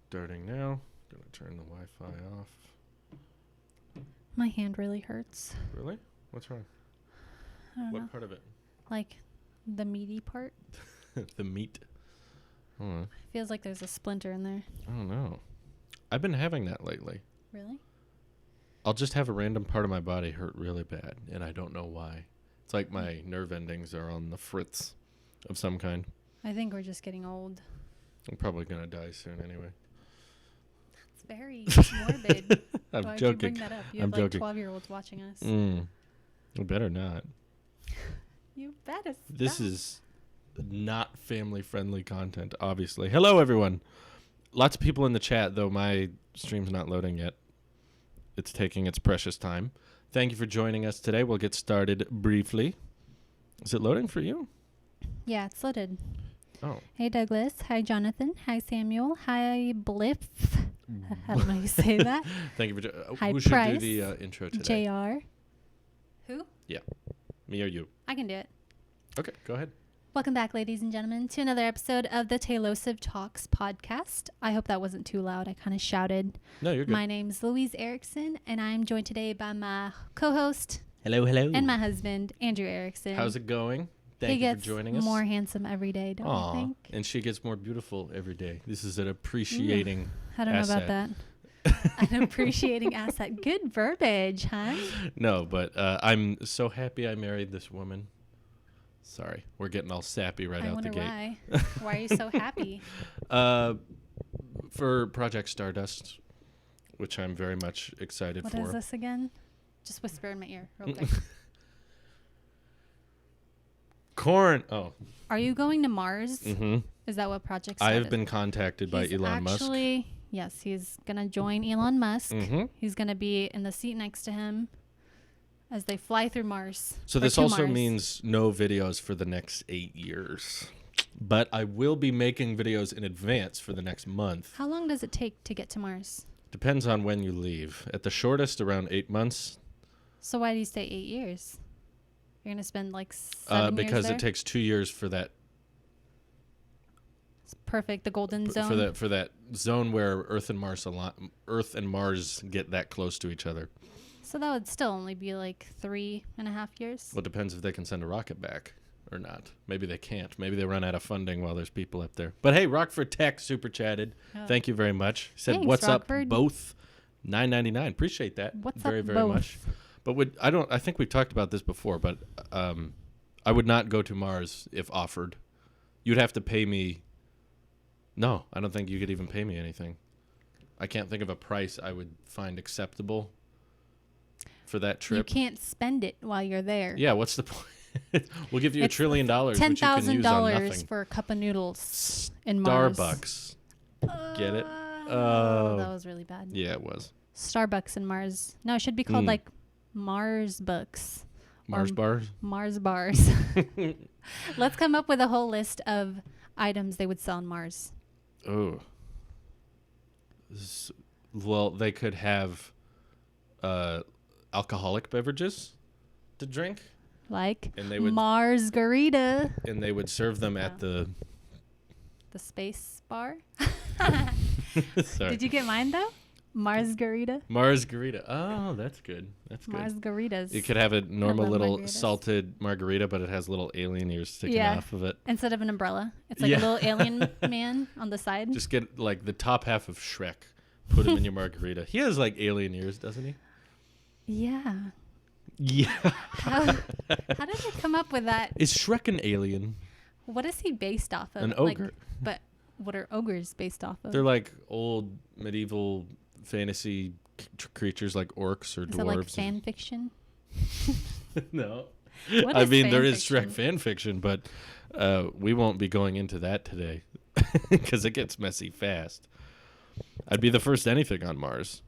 Starting now. Gonna turn the Wi-Fi off. My hand really hurts. Really? What's wrong? I don't know. What part of it? Like the meaty part. The meat. I don't know. Feels like there's a splinter in there. I don't know. I've been having that lately. Really? I'll just have a random part of my body hurt really bad, and I don't know why. It's like my nerve endings are on the fritz of some kind. I think we're just getting old. I'm probably going to die soon anyway. It's very morbid. I'm Why'd joking. You bring that up? You I'm have like joking. 12-year-olds watching us. You better not. You better stop. This is not family-friendly content, obviously. Hello, everyone. Lots of people in the chat, though my stream's not loading yet. It's taking its precious time. Thank you for joining us today. We'll get started briefly. Is it loading for you? Yeah, it's loaded. Oh. Hey, Douglas. Hi, Jonathan. Hi, Samuel. Hi, Bliff. I don't know how you say that. Thank you for Hi, who should Price. do the intro today? JR. Who? Yeah. Me or you? I can do it. Okay, go ahead. Welcome back, ladies and gentlemen, to another episode of the Taylosive Talks podcast. I hope that wasn't too loud. I kind of shouted. No, you're good. My name's Louise Erickson, and I'm joined today by my co-host Hello. and my husband, Andrew Erickson. How's it going? He Thank you for gets joining us. more handsome every day, don't Aw, you think? and she gets more beautiful every day. This is an appreciating I don't know about asset. that. An appreciating asset. Good verbiage, huh? No, but I'm so happy I married this woman. Sorry, we're getting all sappy right I out the wonder gate. why. Why are you so happy? For Project Stardust, which I'm very much excited What for. is this again? Just whisper in my ear real quick. Corn. Oh. Are you going to Mars? Mm-hmm. Is that what Project I Stardust? have been contacted by Elon Musk. Actually, yes, he's going to join Elon Musk. Mm-hmm. He's going to be in the seat next to him as they fly through Mars. So this also means no videos for the next 8 years. But I will be making videos in advance for the next month. How long does it take to get to Mars? Depends on when you leave. At the shortest, around 8 months. So why do you say 8 years? You're going to spend like 7 years because there? it takes 2 years for that. It's perfect. The golden zone. For that zone where Earth and Mars get that close to each other. So that would still only be like 3.5 years. Well, it depends if they can send a rocket back or not. Maybe they can't. Maybe they run out of funding while there's people up there. But hey, Rockford Tech super chatted. Oh. Thank you very much. He said, Thanks, "What's Rockford. up, both?" $9.99. Appreciate that. What's very, up, very both? much. But I think we've talked about this before. But I would not go to Mars if offered. You'd have to pay me. No, I don't think you could even pay me anything. I can't think of a price I would find acceptable for that trip. You can't spend it while you're there. Yeah, what's the point? We'll give you $1 trillion, which you can use on $10,000 nothing. for a cup of noodles in Mars. Starbucks. Get it? Oh, that was really bad. Yeah, it was. Starbucks in Mars. No, it should be called like Mars Books. Mars bars? Mars bars. Let's come up with a whole list of items they would sell on Mars. Oh. Well, they could have alcoholic beverages to drink. Like And they would- Marsgarita. And they would serve them at the... The space bar. Sorry. Did you get mine, though? Marsgarita. Marsgarita. Oh, that's good. That's good. Margaritas. You could have a normal love little margaritas. salted margarita, but it has little alien ears sticking off of it. Instead of an umbrella. It's like a little alien man on the side. Just get like the top half of Shrek. Put him in your margarita. He has like alien ears, doesn't he? Yeah. Yeah. How did they come up with that? Is Shrek an alien? What is he based off of? An Like, ogre. but what are ogres based off of? They're like old medieval fantasy creatures like orcs or Is dwarves. that like fan fiction? No. What I is mean, fan there is fiction? Shrek fan fiction, but we won't be going into that today because it gets messy fast. I'd be the first anything on Mars,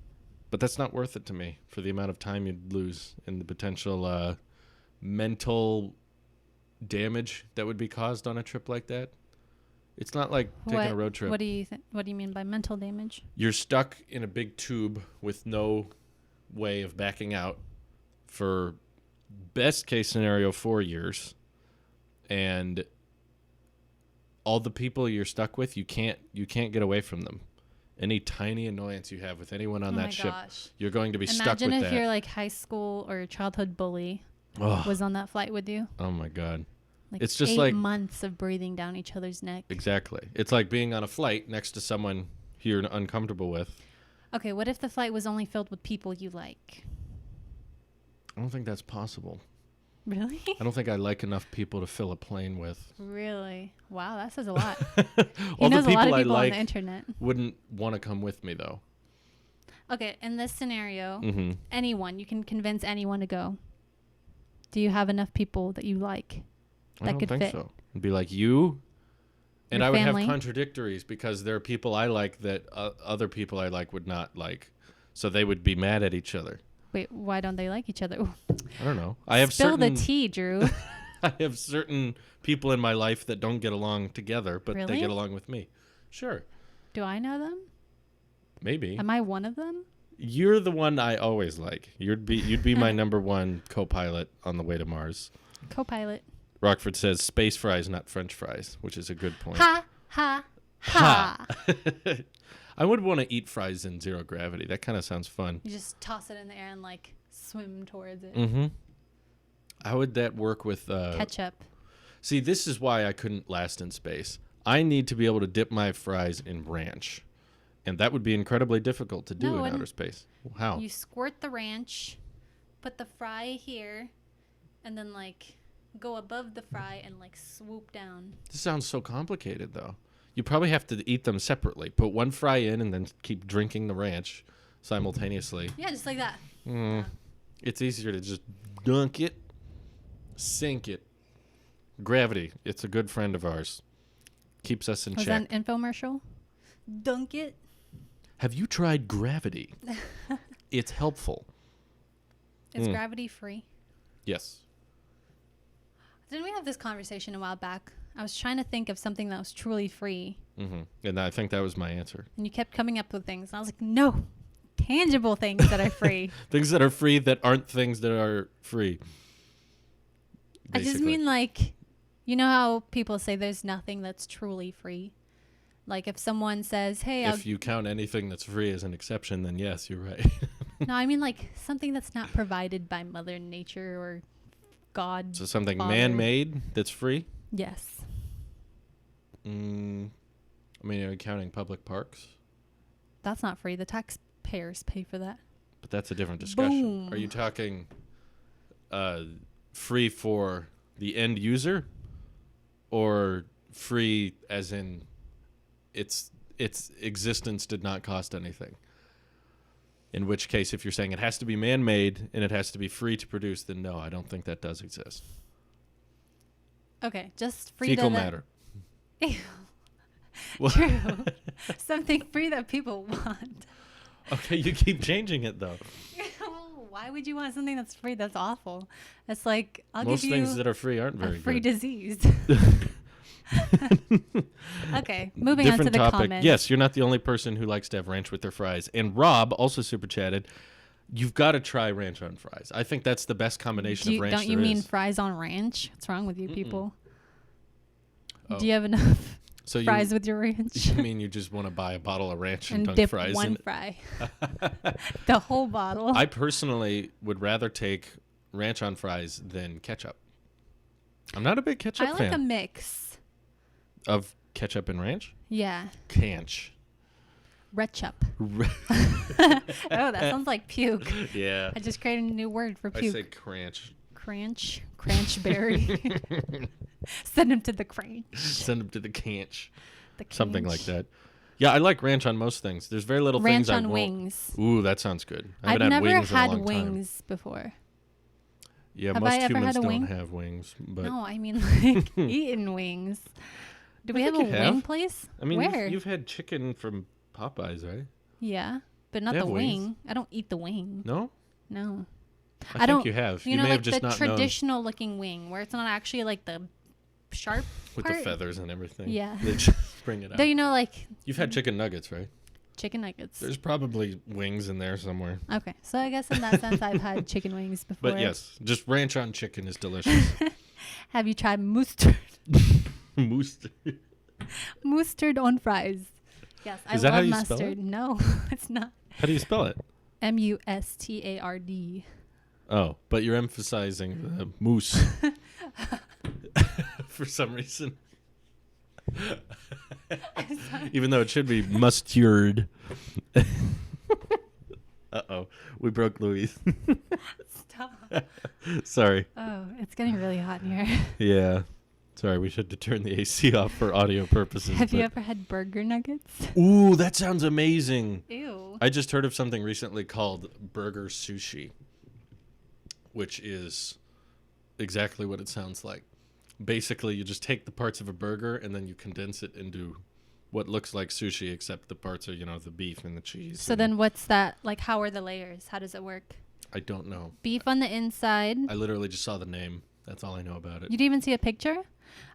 but that's not worth it to me for the amount of time you'd lose and the potential mental damage that would be caused on a trip like that. It's not like taking a road trip. What do you mean by mental damage? You're stuck in a big tube with no way of backing out for best case scenario 4 years, and all the people you're stuck with, you can't get away from them. Any tiny annoyance you have with anyone on Oh that my ship, gosh. you're going to be stuck with Imagine that. if your like high school or childhood bully was on that flight with you. Oh my God. Like It's just 8 like months of breathing down each other's neck. exactly. It's like being on a flight next to someone you're uncomfortable with. Okay, what if the flight was only filled with people you like? I don't think that's possible. Really? I don't think I like enough people to fill a plane with. Really? Wow, that says a lot. All He knows the a lot people of I people on like the internet. wouldn't want to come with me though. Okay, in this scenario, Mm-hmm. anyone, you can convince anyone to go. Do you have enough people that you like I that don't could think fit? so. It'd be like you, and Your I would family? have contradictories because there are people I like that other people I like would not like, so they would be mad at each other. Wait, why don't they like each other? Ooh. I don't know. I have Spill certain the tea, Drew. I have certain people in my life that don't get along together, but they Really? get along with me. Sure, Do I know them? maybe. Am I one of them? You're the one I always like. You'd be my number one co-pilot on the way to Mars. Co-pilot. Rockford says space fries, not French fries, which is a good point. Ha, ha, ha. I would want to eat fries in zero gravity. That kind of sounds fun. You just toss it in the air and like swim towards it. Mm-hmm. How would that work with Ketchup. See, this is why I couldn't last in space. I need to be able to dip my fries in ranch. And that would be incredibly difficult to do No, in and outer space. How? You squirt the ranch, put the fry here, and then like go above the fry and like swoop down. This sounds so complicated, though. You probably have to eat them separately. Put one fry in and then keep drinking the ranch simultaneously. Yeah, just like that. It's easier to just dunk it, sink it. Gravity. It's a good friend of ours. Keeps us in Was check. that an infomercial? Dunk it. Have you tried gravity? It's helpful. Is gravity free? Yes. Didn't we have this conversation a while back? I was trying to think of something that was truly free, Mm-hmm. And I think that was my answer. and you kept coming up with things. And I was like, no, tangible things that are free. Things that are free that aren't things that are free. I just Basically. mean like, you know how people say there's nothing that's truly free? Like if someone says, hey, If you count anything that's free as an exception, then yes, you're right. no, I mean like something that's not provided by Mother Nature or God. So something Father. man-made that's free? Yes. I mean, are you counting public parks? That's not free. The taxpayers pay for that. But that's a different discussion. Boom. Are you talking free for the end user, or free as in its existence did not cost anything? In which case, if you're saying it has to be man-made and it has to be free to produce, then no, I don't think that does exist. Okay, just free Fecal to the- matter. Ew. What? True. Something free that people want. Okay, you keep changing it though. Why would you want something that's free? That's awful. It's like I'll Most give things you that are free aren't very a free good. disease. Okay, moving on to Different the topic. comments. Yes, you're not the only person who likes to have ranch with their fries. And Rob also super chatted. You've got to try ranch on fries. I think that's the best combination of ranch Don't you there mean is. fries on ranch? What's wrong with you people? Oh. Do you have enough So fries with your ranch? you mean you just want to buy a bottle of ranch and And dunk dip fries one in it? fry. The whole bottle. I personally would rather take ranch on fries than ketchup. I'm not a big ketchup I like fan. a mix. Of ketchup and ranch? Yeah. Canch. Retchup. Oh, that sounds like puke. Yeah. I just created a new word for I puke. say cranch. Cranchberry. Send him to the cranch. Send them to the canch. The Something like cranch. that. Yeah, I like ranch on most things. There's very little Ranch things I on won't. wings. Ooh, that sounds good. I I've haven't never wings in a had long time. wings before. Yeah, Have most I ever humans had a don't wing? have wings, but No, I mean like eating wings. Do we have a think you wing have. place? I mean, Where? you've had chicken from Popeyes, right? Yeah, but not They the have wings. wing. I don't eat the wing. No, No. I think don't. you have. You You know, may like have just the not known traditional looking wing, where it's not actually like the sharp with part. the feathers and everything. Yeah. They just bring it out. Do you know like You've had chicken nuggets, right? chicken nuggets? There's probably wings in there somewhere. Okay, so I guess in that sense I've had chicken wings before. But yes, just ranch on chicken is delicious. Have you tried mustard? Moose. Mustard on fries. Yes, I Is that love how you spell mustard. it? No, it's not. How do you spell it? Mustard. Oh, but you're emphasizing the moose for some reason. Even though it should be mustard. Uh-oh. We broke Louise. Stop. Sorry. Oh, it's getting really hot in here. Yeah. Sorry, we should turn the AC off for audio purposes. Have you ever had burger nuggets? Ooh, that sounds amazing. Ew. I just heard of something recently called burger sushi, which is exactly what it sounds like. Basically, you just take the parts of a burger and then you condense it into what looks like sushi, except the parts are, the beef and the cheese. So then what's that? Like, how are the layers? How does it work? I don't know. Beef on the inside. I literally just saw the name. That's all I know about it. You didn't even see a picture?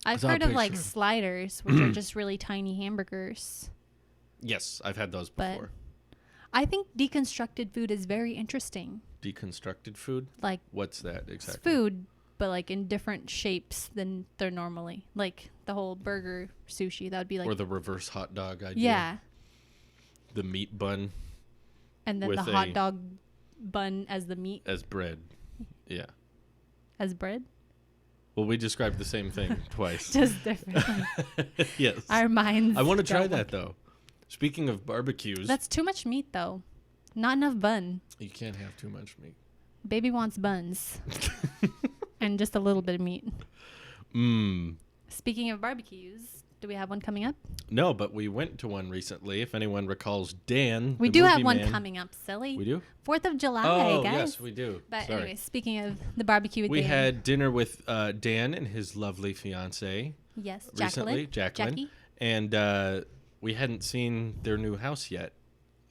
I've saw a heard of like picture. sliders, which are just really tiny hamburgers. Yes, I've had those But before. I think deconstructed food is very interesting. Deconstructed food? Like, What's that it's exactly? food, but like in different shapes than they're normally. Like the whole burger sushi, that would be like, Or the reverse hot dog idea. yeah. The meat bun And then with the hot dog bun as the meat, as bread. Yeah. as bread. Well, we described the same thing twice. Just different. Yes. Our minds. I want to try don't that, work. though. Speaking of barbecues, That's too much meat, though. Not enough bun. you can't have too much meat. Baby wants buns. And just a little bit of meat. Speaking of barbecues, do we have one coming up? No, but we went to one recently. If anyone recalls Dan, We the do have movie one man. coming up, silly. We do? 4th of July, Oh, guys. yes, we do. But Sorry. anyway, speaking of the barbecue with We Dan. had dinner with Dan and his lovely fiance Yes, recently, Jacqueline. Jackie. And we hadn't seen their new house yet.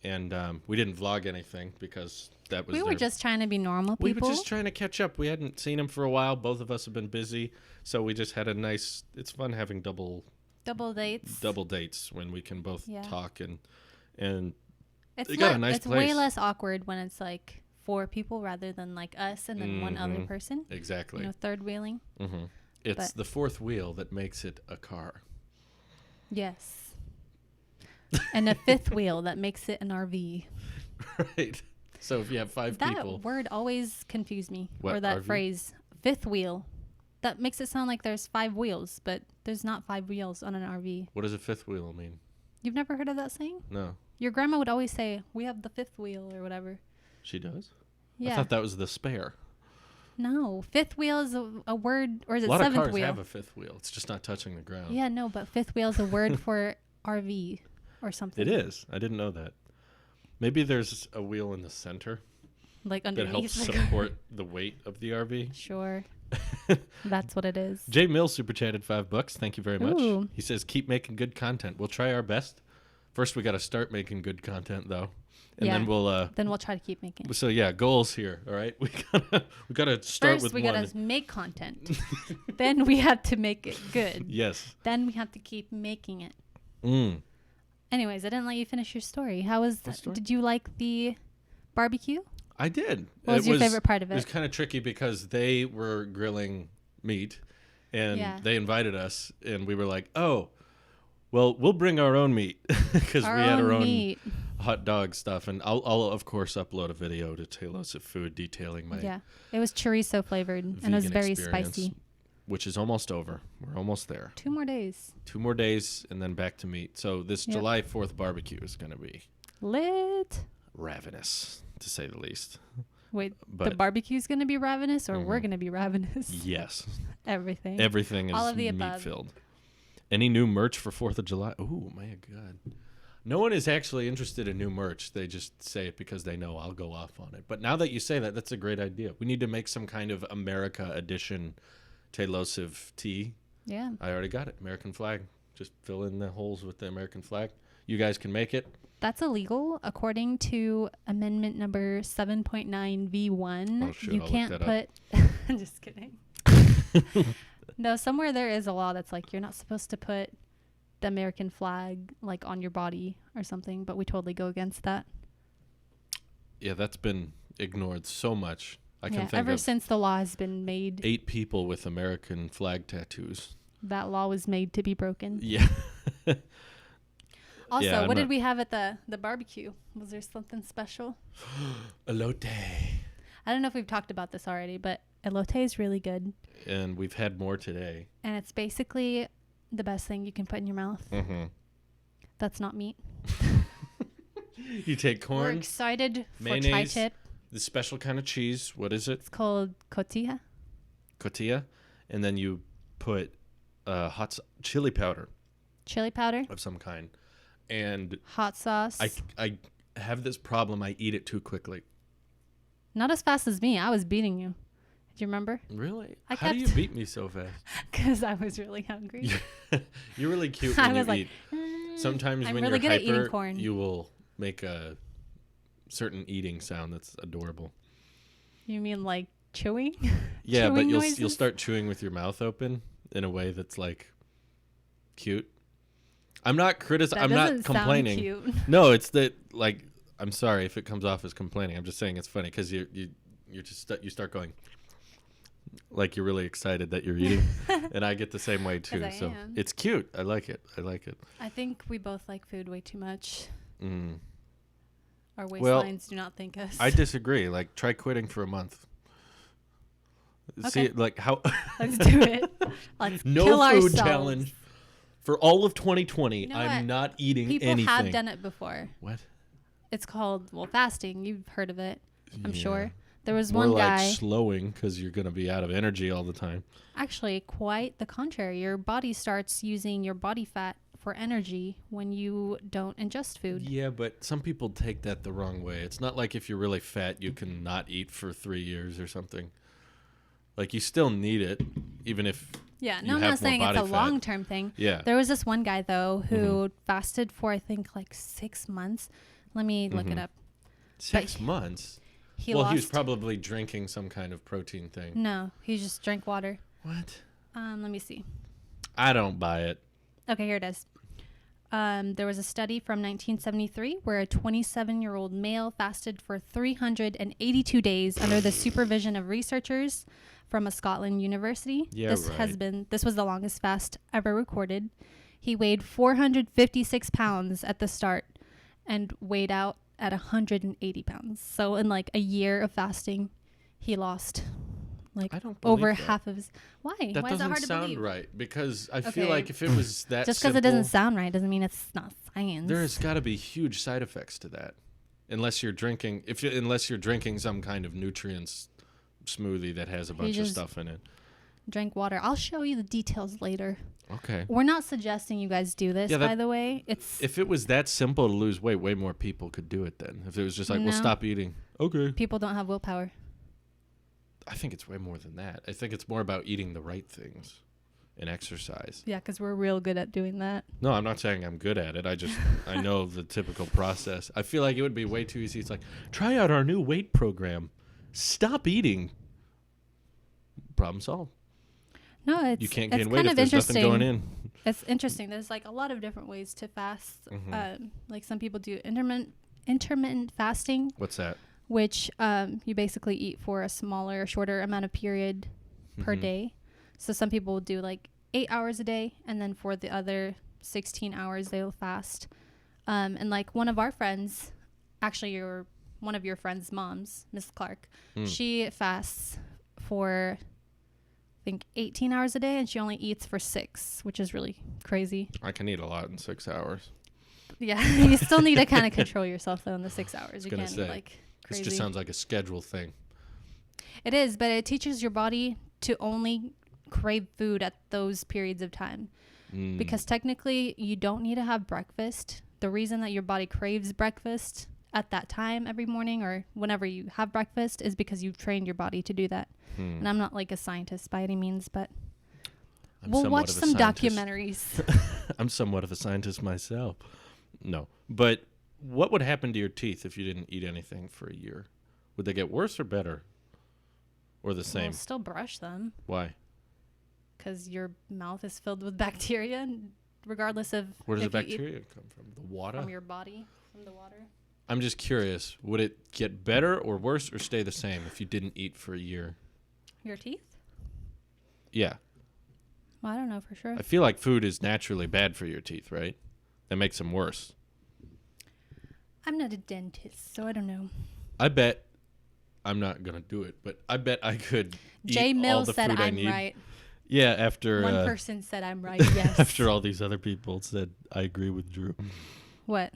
And we didn't vlog anything because that was We were just trying to be normal We people. were just trying to catch up. We hadn't seen him for a while. Both of us have been busy. So we just had a nice... It's fun having double dates when we can both talk and it's they got a nice it's way place. less awkward when it's like 4 people rather than like us and then one other person. Exactly. Third wheeling. Mm-hmm. It's But- the fourth wheel that makes it a car. Yes. And a 5th wheel that makes it an RV. Right. So if you have 5 That people, word always confused me. What, or that RV? phrase, 5th wheel. That makes it sound like there's 5 wheels, but there's not 5 wheels on an RV. what does a 5th wheel mean? You've never heard of that saying? No. Your grandma would always say, "We have the 5th wheel" or whatever. She does? Yeah. I thought that was the spare. No, 5th wheel is a word, or is A it lot of 7th cars wheel? have a 5th wheel. It's just not touching the ground. Yeah, no, but 5th wheel is a word for RV or something. It is. I didn't know that. Maybe there's a wheel in the center Like that underneath. helps support the weight of the RV. Sure. That's what it is. Jay Mills super chatted $5. Thank you very much. Ooh. He says, keep making good content. We'll try our best. First, we got to start making good content, though. And Yeah. then we'll... Then we'll try to keep making it. So, yeah, goals here, all right? We gotta start First, with we one. gotta make content. Then we have to make it good. Yes. Then we have to keep making it. Mm. Anyways, I didn't let you finish your story. How was? story? Did you like the barbecue? I did. What was your favorite part of It was it? kind of tricky because they were grilling meat, and Yeah. they invited us, and we were like, oh, well, we'll bring our own meat because we had our own meat. hot dog stuff. And I'll, of course, upload a video to Talos of Food detailing my Yeah, it was chorizo flavored and it was vegan very experience, spicy. which is almost over. We're almost there. 2 more days. 2 more days, and then back to meat. So this Yep. July 4th barbecue is going to be Lit. ravenous, to say the least. Wait, the But- barbecue's gonna be ravenous, or we're Mhm. gonna be ravenous? Yes. Everything. Everything is All of the above. meat-filled. Any new merch for 4th of July? Oh, my God. No one is actually interested in new merch. They just say it because they know I'll go off on it. But now that you say that, that's a great idea. We need to make some kind of America edition Tailosive tee. Yeah. I already got it. American flag. Just fill in the holes with the American flag. You guys can make it. That's illegal according to amendment number 7.9 V1. Oh, shit, you I'll look can't that up. put I'm just kidding. No, somewhere there is a law that's like you're not supposed to put the American flag like on your body or something, but we totally go against that. Yeah, that's been ignored so much. I can think ever of since the law has been made, 8 people with American flag tattoos. that law was made to be broken. Yeah. Also, Yeah, what did we have at the barbecue? Was there something special? Elote. I don't know if we've talked about this already, but elote is really good. And we've had more today. And it's basically the best thing you can put in your mouth. Mm-hmm. That's not meat. You take We're corn, excited for mayonnaise, tri-tip. the special kind of cheese. What is it? It's called cotija. Cotija. And then you put chili powder Chili powder. of some kind. And Hot sauce. I have this problem. I eat it too quickly. Not as fast as me. I was beating you. Do you remember? Really? I How do you kept- beat me so fast? Because I was really hungry. You're really cute I when was you like, eat. Sometimes I'm when really you're good at eating hyper, corn. you will make a certain eating sound that's adorable. You mean like chewing? Yeah, but Chewing you'll noises? start chewing with your mouth open in a way that's like cute. I'm not That I'm not doesn't complaining. sound cute. No, it's that like I'm sorry if it comes off as complaining. I'm just saying it's funny because you start going like you're really excited that you're eating, and I get the same way too. 'Cause I So am. it's cute. I like it. I think we both like food way too much. Mm. Our Well, waistlines do not thank us. I disagree. Like try quitting for a month. See, Okay. like how Let's do it. Let's no kill food ourselves. challenge for all of 2020. You know I'm what? not eating People anything. have done it before. What? It's called fasting. You've heard of it, I'm Yeah. sure. There was More one like guy. slowing because you're going to be out of energy all the time. Actually, quite the contrary. Your body starts using your body fat for energy when you don't ingest food. Yeah, but some people take that the wrong way. It's not like if you're really fat, you can not eat for 3 years or something. Like you still need it, even if Yeah, you no, I'm have not more saying it's body a fat. long-term thing. Yeah. There was this one guy, though, who Mm-hmm. fasted for, I think, like 6 months. Let me look it Mhm. up. 6 months. He Well, lost. he was probably drinking some kind of protein thing. No, he just drank water. What? Let me see. I don't buy it. Okay, here it is. There was a study from 1973 where a 27-year-old male fasted for 382 days under the supervision of researchers from a Scotland university. Yeah, This was the longest fast ever recorded. He weighed 456 pounds at the start and weighed out at 180 pounds. So in like a year of fasting, he lost like I don't believe over that. half of his. Why? That Why is that doesn't hard to sound believe? right because I Okay. feel like if it was that Just because it doesn't sound right doesn't mean it's not science. there's got to be huge side effects to that. Unless you're drinking unless you're drinking some kind of nutrients smoothie that has a bunch of just- stuff in it. Drank water. I'll show you the details later. Okay. We're not suggesting you guys do this, Yeah, by the way. It's If it was that simple to lose weight, way more people could do it then. If it was just like, No. well, stop eating. Okay. people don't have willpower. I think it's way more than that. I think it's more about eating the right things and exercise. Yeah, because we're real good at doing that. No, I'm not saying I'm good at it. I know the typical process. I feel like it would be way too easy. It's like, try out our new weight program. Stop eating. Problem solved. No, it's You can't it's gain weight kind if of there's nothing interesting. going in. It's interesting. There's like a lot of different ways to fast. Mhm. Like some people do intermittent fasting, What's that? which you basically eat for a smaller, shorter amount of period per Mhm. day. So some people will do like 8 hours a day, and then for the other 16 hours they'll fast. And like one of our friends, actually one of your friend's moms, Miss Clark, Mm. she fasts for I think 18 hours a day, and she only eats for 6, which is really crazy. I can eat a lot in 6 hours. Yeah, you still need to kind of control yourself though in the 6 hours. You gonna can't say, eat like This crazy. just sounds like a schedule thing. It is, but it teaches your body to only crave food at those periods of time. Mm. Because technically, you don't need to have breakfast. The reason that your body craves breakfast at that time every morning or whenever you have breakfast is because you've trained your body to do that. And I'm not like a scientist by any means, but we'll somewhat watch of a some scientist. documentaries. I'm somewhat of a scientist myself. No. But what would happen to your teeth if you didn't eat anything for a year? Would they get worse or better? Or the same? We'll still brush them Why? because your mouth is filled with bacteria, regardless of Where does the if you eat bacteria come from? The water? from your body, from the water. I'm just curious. Would it get better or worse or stay the same if you didn't eat for a year? Your teeth? Yeah. Well, I don't know for sure. I feel like food is naturally bad for your teeth, right? That makes them worse. I'm not a dentist, so I don't know. I bet I'm not gonna do it, but I bet I could Jay eat all Mills the said food I I'm need. right. Yeah, after One person said I'm right. Yes. after all these other people said I agree with Drew. What?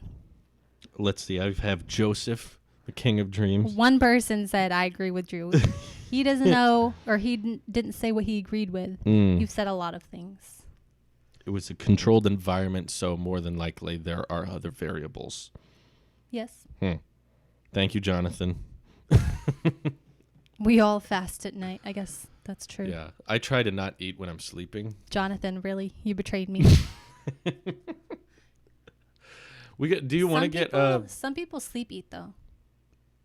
Let's see. I have Joseph, the king of dreams. One person said I agree with Drew. He doesn't know, or he didn't say what he agreed with. You've said a lot of things. It was a controlled environment, so more than likely there are other variables. Yes. Thank you, Jonathan. We all fast at night. I guess that's true. Yeah, I try to not eat when I'm sleeping. Jonathan, really, you betrayed me. Do you want to get Some people sleep eat though.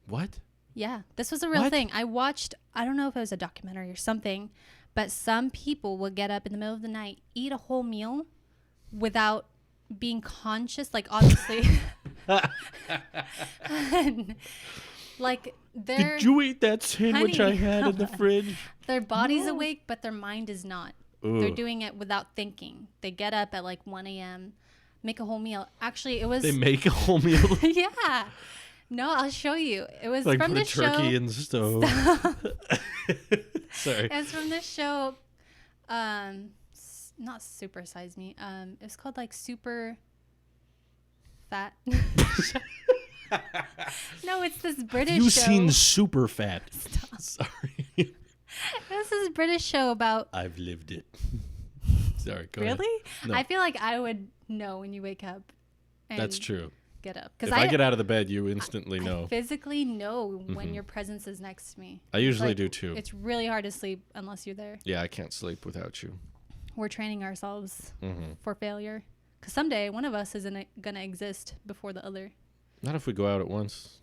what? Yeah, this was a real What? thing. I watched. I don't know if it was a documentary or something, but some people will get up in the middle of the night, eat a whole meal, without being conscious. Like obviously, like their Did you eat that sandwich Honey, I had in the fridge? their body's awake, but their mind is not. Ooh. They're doing it without thinking. They get up at like 1 a.m., make a whole meal. Actually, it was They make a whole meal. yeah. No, I'll show you. It was Like from put a the show. turkey in the stove. Sorry. It's from this show, not Super Size Me. It's called like Super Fat. No, it's this British You've show. seen Super Fat. Stop. Sorry. This is a British show about. I've lived it. Sorry, go Really? ahead. No. I feel like I would know when you wake up. And That's true. Get up. If I get out of the bed, you instantly I know. physically know when your presence is next to me. I usually Like, do too. It's really hard to sleep unless you're there. Yeah, I can't sleep without you. We're training ourselves Mm-hmm. for failure. Because someday one of us isn't going to exist before the other. Not if we go out at once.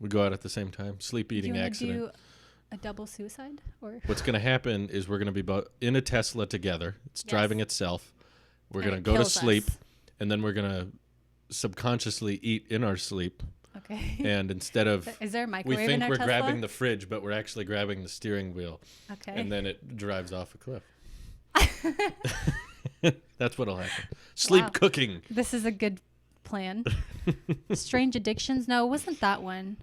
We go out at the same time. Sleep Do you eating want to accident. do a double suicide? Or What's going to happen is we're going to be in a Tesla together. It's Yes. driving itself. We're And going to it go to kills sleep, us. and then we're going to subconsciously eat in our sleep. Okay. And instead of Is there a we microwave in think our we're Tesla? grabbing the fridge, but we're actually grabbing the steering wheel, Okay. and then it drives off a cliff. That's what'll happen. Sleep Wow. cooking. This is a good plan. Strange Addictions? No, it wasn't that one.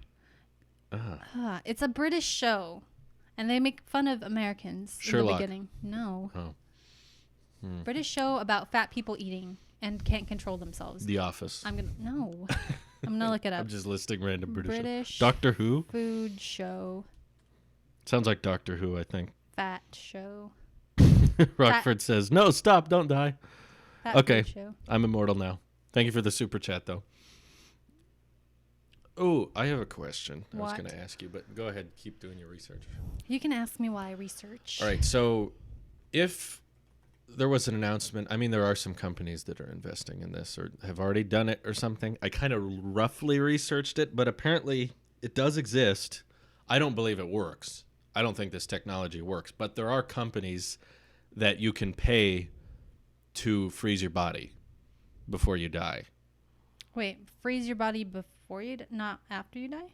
It's a British show. And they make fun of Americans in Sherlock. the beginning. No. Oh. British show about fat people eating and can't control themselves. The Office. I'm gonna look it up. I'm just listing random British. British Doctor Who. food show, Sounds like Doctor Who, I think. fat show, Rockford says, "No, stop! Don't die." fat Okay. food show. I'm immortal now. Thank you for the super chat, though. Oh, I have a question I was What? going to ask you, but go ahead. Keep doing your research. You can ask me why I research. All right. So if there was an announcement, I mean, there are some companies that are investing in this or have already done it or something. I kind of roughly researched it, but apparently it does exist. I don't believe it works. I don't think this technology works, but there are companies that you can pay to freeze your body before you die. Wait, freeze your body before you, not after you die?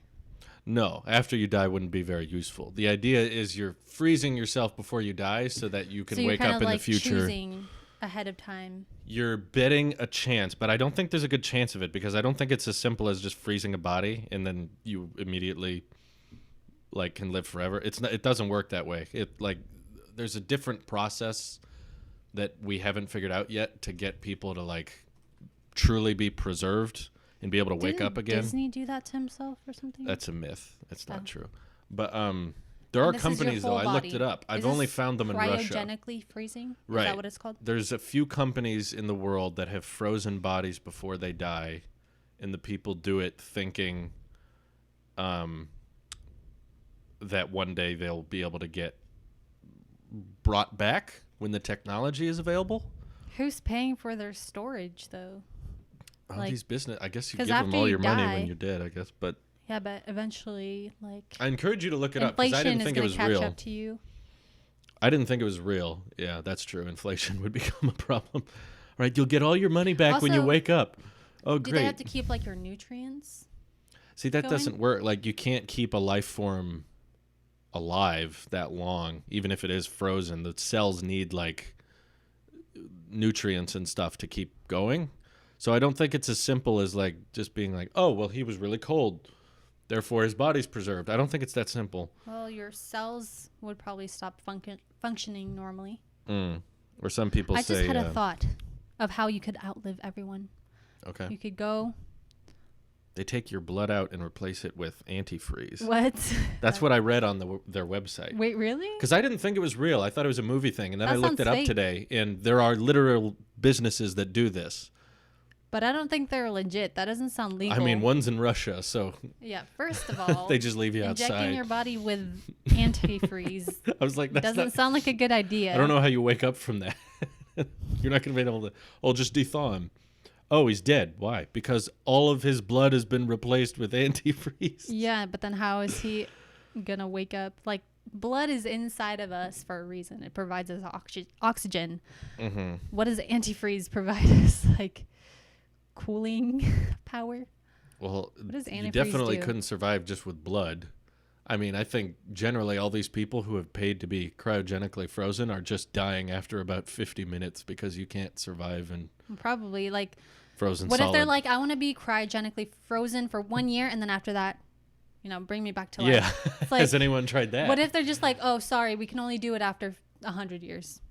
No, after you die wouldn't be very useful. The idea is you're freezing yourself before you die so that you can So you're wake kind up of in like the future. choosing ahead of time. You're betting a chance, but I don't think there's a good chance of it because I don't think it's as simple as just freezing a body and then you immediately like can live forever. It doesn't work that way. There's a different process that we haven't figured out yet to get people to like truly be preserved and be able to wake up again. Disney do that to himself or something? That's a myth. It's not Oh. true. But there are And this is your companies though. whole I looked body. it up. I've Is only this found them in Russia. Cryogenically freezing? Is Right. that what it's called? There's a few companies in the world that have frozen bodies before they die, and the people do it thinking that one day they'll be able to get brought back when the technology is available. Who's paying for their storage though? Oh, Like- these business. I guess you 'cause give them after all you your money die- when you're dead. I guess, but Yeah, but eventually, like, I encourage you to look it up because I inflation didn't is think it going was to catch real. up to you. I didn't think it was real. Yeah, that's true. Inflation would become a problem. All right, you'll get all your money back when you Also, wake up. Oh, Do great. they have to keep like your nutrients? See, that going? doesn't work. Like, you can't keep a life form alive that long, even if it is frozen. The cells need, like, nutrients and stuff to keep going. So I don't think it's as simple as like just being like, oh, well, he was really cold, therefore his body's preserved. I don't think it's that simple. Well, your cells would probably stop functioning normally. Or some people I say... just had a thought of how you could outlive everyone. Okay. You could go... They take your blood out and replace it with antifreeze. What? That's what I read on their website. Wait, really? Because I didn't think it was real. I thought it was a movie thing. And then That I looked it sounds up fake. today, and there are literal businesses that do this. But I don't think they're legit. That doesn't sound legal. I mean, one's in Russia, so Yeah, first of all... they just leave you injecting outside. your body with antifreeze I was like, that's doesn't not, sound like a good idea. I don't know how you wake up from that. You're not going to be able to, oh, just dethaw him. Oh, he's dead. Why? Because all of his blood has been replaced with antifreeze. Yeah, but then how is he gonna wake up? Like, blood is inside of us for a reason. It provides us oxygen. Mm-hmm. What does antifreeze provide us? Like, cooling power? Well, does you antifreeze definitely do? couldn't survive just with blood. I mean, I think generally all these people who have paid to be cryogenically frozen are just dying after about 50 minutes because you can't survive in Probably. Like, frozen what solid. if they're like, I want to be cryogenically frozen for 1 year, and then after that, bring me back to life? Yeah. It's like, Has anyone tried that? what if they're just like, oh, sorry, we can only do it after 100 years?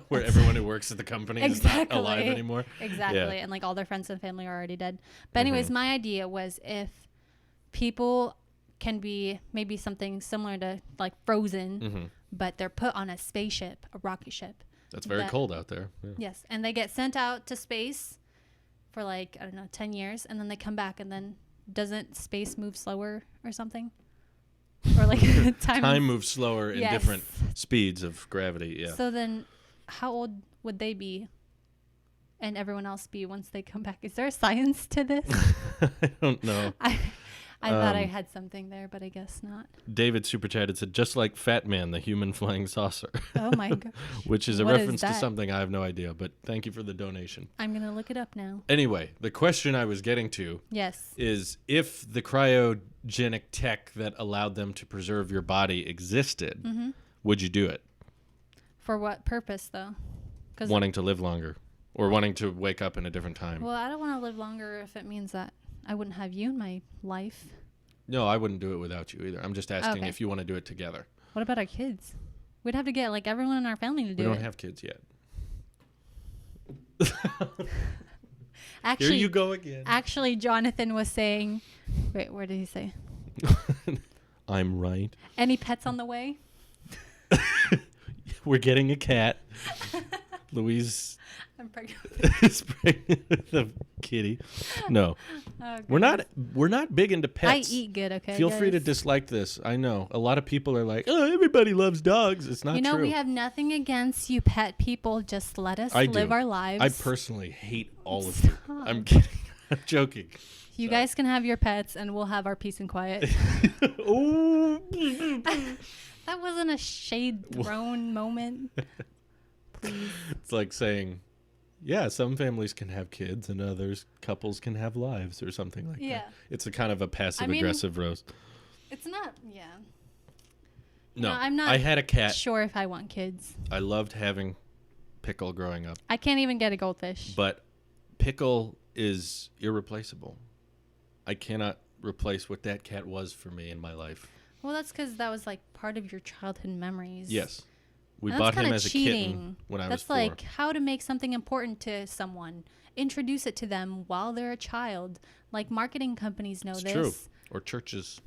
Where everyone who works at the company is not alive Exactly. anymore. Exactly. Yeah. And like all their friends and family are already dead. But anyways, my idea was if people can be maybe something similar to like frozen, but they're put on a spaceship, a rocket ship. That's very cold out there. Yeah. Yes. And they get sent out to space for like, I don't know, 10 years. And then they come back, and then doesn't space move slower or something? Or like Time moves slower in Yes. different speeds of gravity. Yeah. So then how old would they be and everyone else be once they come back? Is there science to this? I don't know. I thought I had something there, but I guess not. David super chatted said, just like Fat Man, the human flying saucer. Oh my god. Which is a What is reference to that? something I have no idea, but thank you for the donation. I'm going to look it up now. Anyway, the question I was getting to Yes. is if the cryogenic tech that allowed them to preserve your body existed, would you do it? For what purpose though? Cuz Wanting to live longer or wanting to wake up in a different time? well, I don't want to live longer if it means that I wouldn't have you in my life. No, I wouldn't do it without you either. I'm just asking Okay. if you want to do it together. What about our kids? We'd have to get like everyone in our family to do We it. don't have kids yet. Actually, Here you go again. Actually, Jonathan was saying, wait, where did he say? I'm right. Any pets on the way? We're getting a cat. Louise I'm pregnant. is pregnant with a kitty. No, Oh, we're not big into pets. I eat good, okay? Feel free to guys? dislike this. I know a lot of people are like, "Oh, everybody loves dogs." It's not You know, true. we have nothing against you pet people. Just let us I live do. our lives. I personally hate all of you. Stop. I'm kidding. I'm joking. You guys can have your pets, and we'll have our peace and quiet. Oh. That wasn't a shade thrown moment. Please. It's like saying, yeah, some families can have kids and others couples can have lives or something like Yeah. that. It's a kind of a passive aggressive roast. It's not, yeah. No, I'm not I had a cat. sure if I want kids. I loved having Pickle growing up, I can't even get a goldfish. but Pickle is irreplaceable. I cannot replace what that cat was for me in my life. Well, that's because that was like part of your childhood memories. Yes. We And bought that's him kinda as a cheating. kitten when I was That's 4. like how to make something important to someone. Introduce it to them while they're a child. Like marketing companies know It's this. true. Or churches.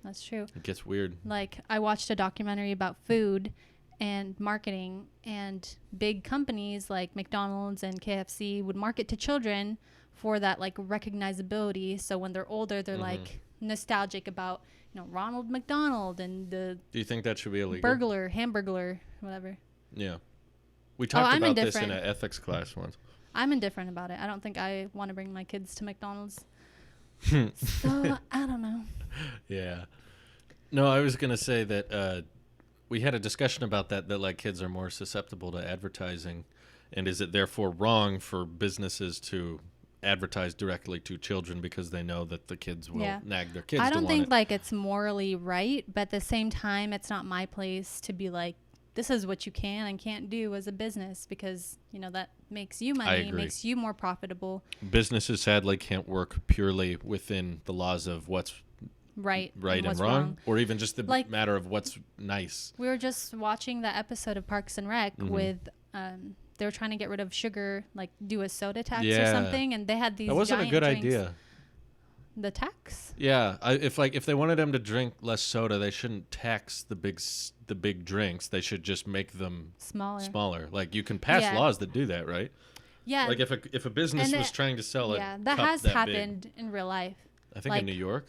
That's true. It gets weird. Like I watched a documentary about food and marketing, and big companies like McDonald's and KFC would market to children for that like recognizability. So when they're older, they're like nostalgic about, Ronald McDonald and the Do you think that should be illegal? hamburgler, whatever. Yeah. We talked I'm about this in indifferent. an ethics class once. I'm indifferent about it. I don't think I want to bring my kids to McDonald's. So I don't know. Yeah. No, I was going to say that we had a discussion about that like kids are more susceptible to advertising. And is it therefore wrong for businesses to advertise directly to children because they know that the kids will nag their kids I to don't want think it? like it's morally right, but at the same time, it's not my place to be like, this is what you can and can't do as a business, because that makes you I money, agree. makes you more profitable. Businesses sadly can't work purely within the laws of what's Right and what's wrong, or even just the Like- matter of what's nice. We were just watching the episode of Parks and Rec with they were trying to get rid of sugar, like do a soda tax or Yeah. something, and they had these That wasn't a giant good drinks. idea. The tax? Yeah, if they wanted them to drink less soda, they shouldn't tax the big drinks. They should just make them Smaller. Like you can pass Yeah. laws that do that, right? Yeah. Like if a business And was trying to sell yeah, a that cup has that happened big, in real life. I think like, in New York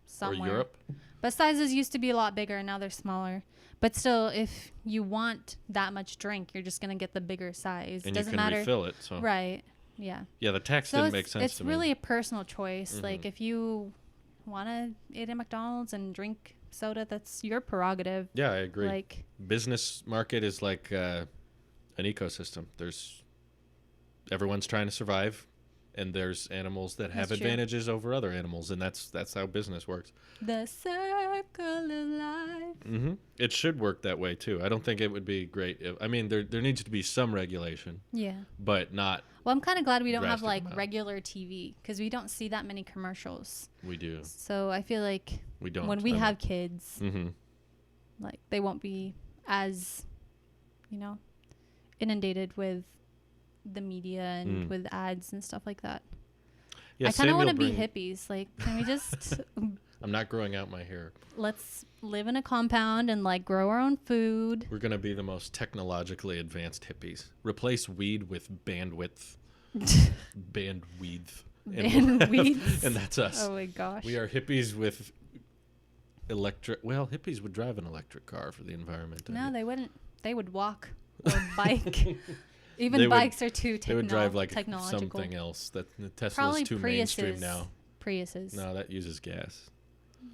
Somewhere. or Europe. But sizes used to be a lot bigger, and now they're smaller. But still, if you want that much drink, you're just gonna get the bigger size. And Doesn't you can matter. refill it. So Right. Yeah. yeah, the tax So didn't make sense it's to really me. a personal choice. Like if you want to eat at McDonald's and drink soda, that's your prerogative. Yeah, I agree. Like Business market is like an ecosystem. Everyone's trying to survive, and there's animals that have That's true. advantages over other animals, and that's how business works. the circle of life. Mm-hmm. It should work that way too. I don't think it would be great. There needs to be some regulation, Yeah. but not. Well, I'm kind of glad we don't have Drastic like amount. regular TV, because we don't see that many commercials. We do. So I feel like We don't. when we have kids, Mm-hmm. like they won't be as, inundated with the media and with ads and stuff like that. Yeah, I kind of want to Samuel be hippies. Like, can we just I'm not growing out my hair. let's live in a compound and like grow our own food? We're gonna be the most technologically advanced hippies. Replace weed with bandwidth. Bandwidth. And weeds. And that's us. Oh my gosh. We are hippies with electric. Well, hippies would drive an electric car for the environment. No, they wouldn't. They would walk or bike. Even They would- bikes are too They would drive like technological. something else. That Tesla's Probably too Priuses. mainstream now. Priuses. No, that uses gas.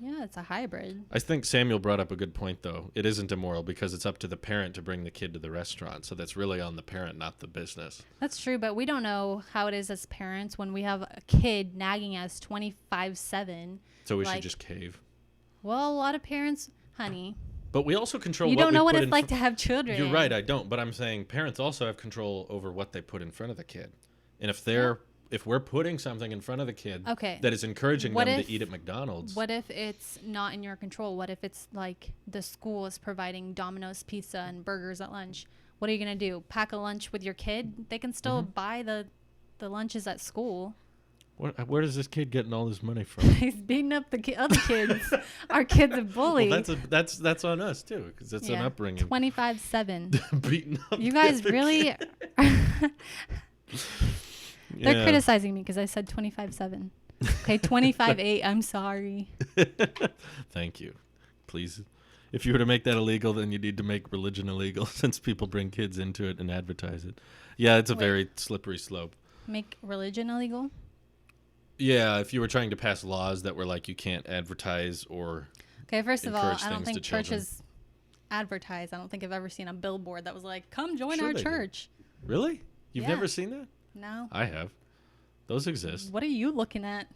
Yeah, it's a hybrid. I think Samuel brought up a good point, though. It isn't immoral because it's up to the parent to bring the kid to the restaurant. So that's really on the parent, not the business. That's true, but we don't know how it is as parents when we have a kid nagging us 24/7. So we Like- should just cave. Well, a lot of parents, honey, But we also control you what don't we know what put it's in like to have children. You're right, I don't. But I'm saying parents also have control over what they put in front of the kid. And if we're putting something in front of the kid Okay. that is encouraging What them if- to eat at McDonald's, What if it's not in your control? What if it's like the school is providing Domino's pizza and burgers at lunch? What are you going to do? Pack a lunch with your kid? They can still Mm-hmm. buy the lunches at school. where is this kid getting all this money from? He's beating up the other kids. Our kid's a bully. Well, that's on us too, because it's an upbringing. 25/7. Beating up. You the guys other really... kid. They're Yeah. criticizing me because I said 25/7. Okay, 25/8. I'm sorry. Thank you. Please. If you were to make that illegal, then you need to make religion illegal, since people bring kids into it and advertise it. Yeah, it's a Wait. very slippery slope. Make religion illegal? Yeah, if you were trying to pass laws that were like you can't advertise or Okay, first of all, encourage I don't things think to children. churches advertise. I don't think I've ever seen a billboard that was like, "Come join Sure our they do. church." Really? You've Yeah. never seen that? No. I have. Those exist. What are you looking at?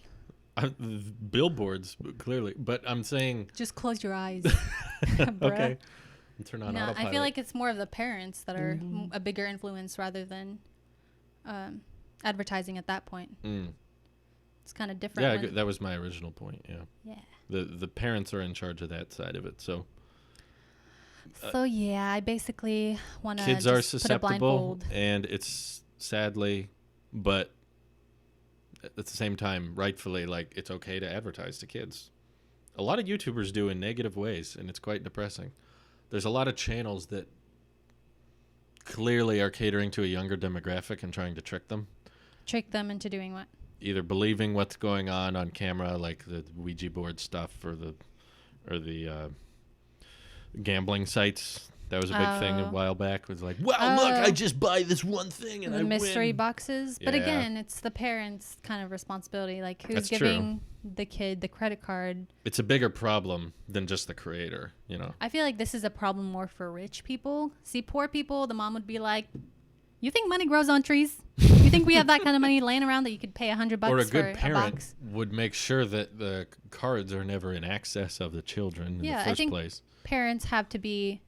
Billboards, clearly. But I'm saying, Just close your eyes. Bruh. okay, and turn on No, autopilot. I feel like it's more of the parents that are a bigger influence rather than advertising at that point. It's kind of different. Yeah, when- that was my original point. Yeah, yeah. the parents are in charge of that side of it. So So yeah, I basically want to kids are just put a susceptible, blindfold. and it's sadly, but at the same time, rightfully, like it's okay to advertise to kids. A lot of YouTubers do in negative ways, and it's quite depressing. There's a lot of channels that clearly are catering to a younger demographic and trying to trick them. Trick them into doing what? Either believing what's going on camera, like the Ouija board stuff, or the gambling sites. That was a big thing a Oh. while back. It was like, wow, look, I Oh. just buy this one thing and The I mystery win. boxes. But Yeah. again, it's the parents' kind of responsibility. Like, who's That's true. giving the kid the credit card? It's a bigger problem than just the creator, you know. I feel like this is a problem more for rich people. See, poor people, the mom would be like, "You think money grows on trees? You think we have that kind of money laying around that you could pay $100 Or a for good a parent box?" would make sure that the cards are never in access of the children in Yeah, the I first think place. parents have to be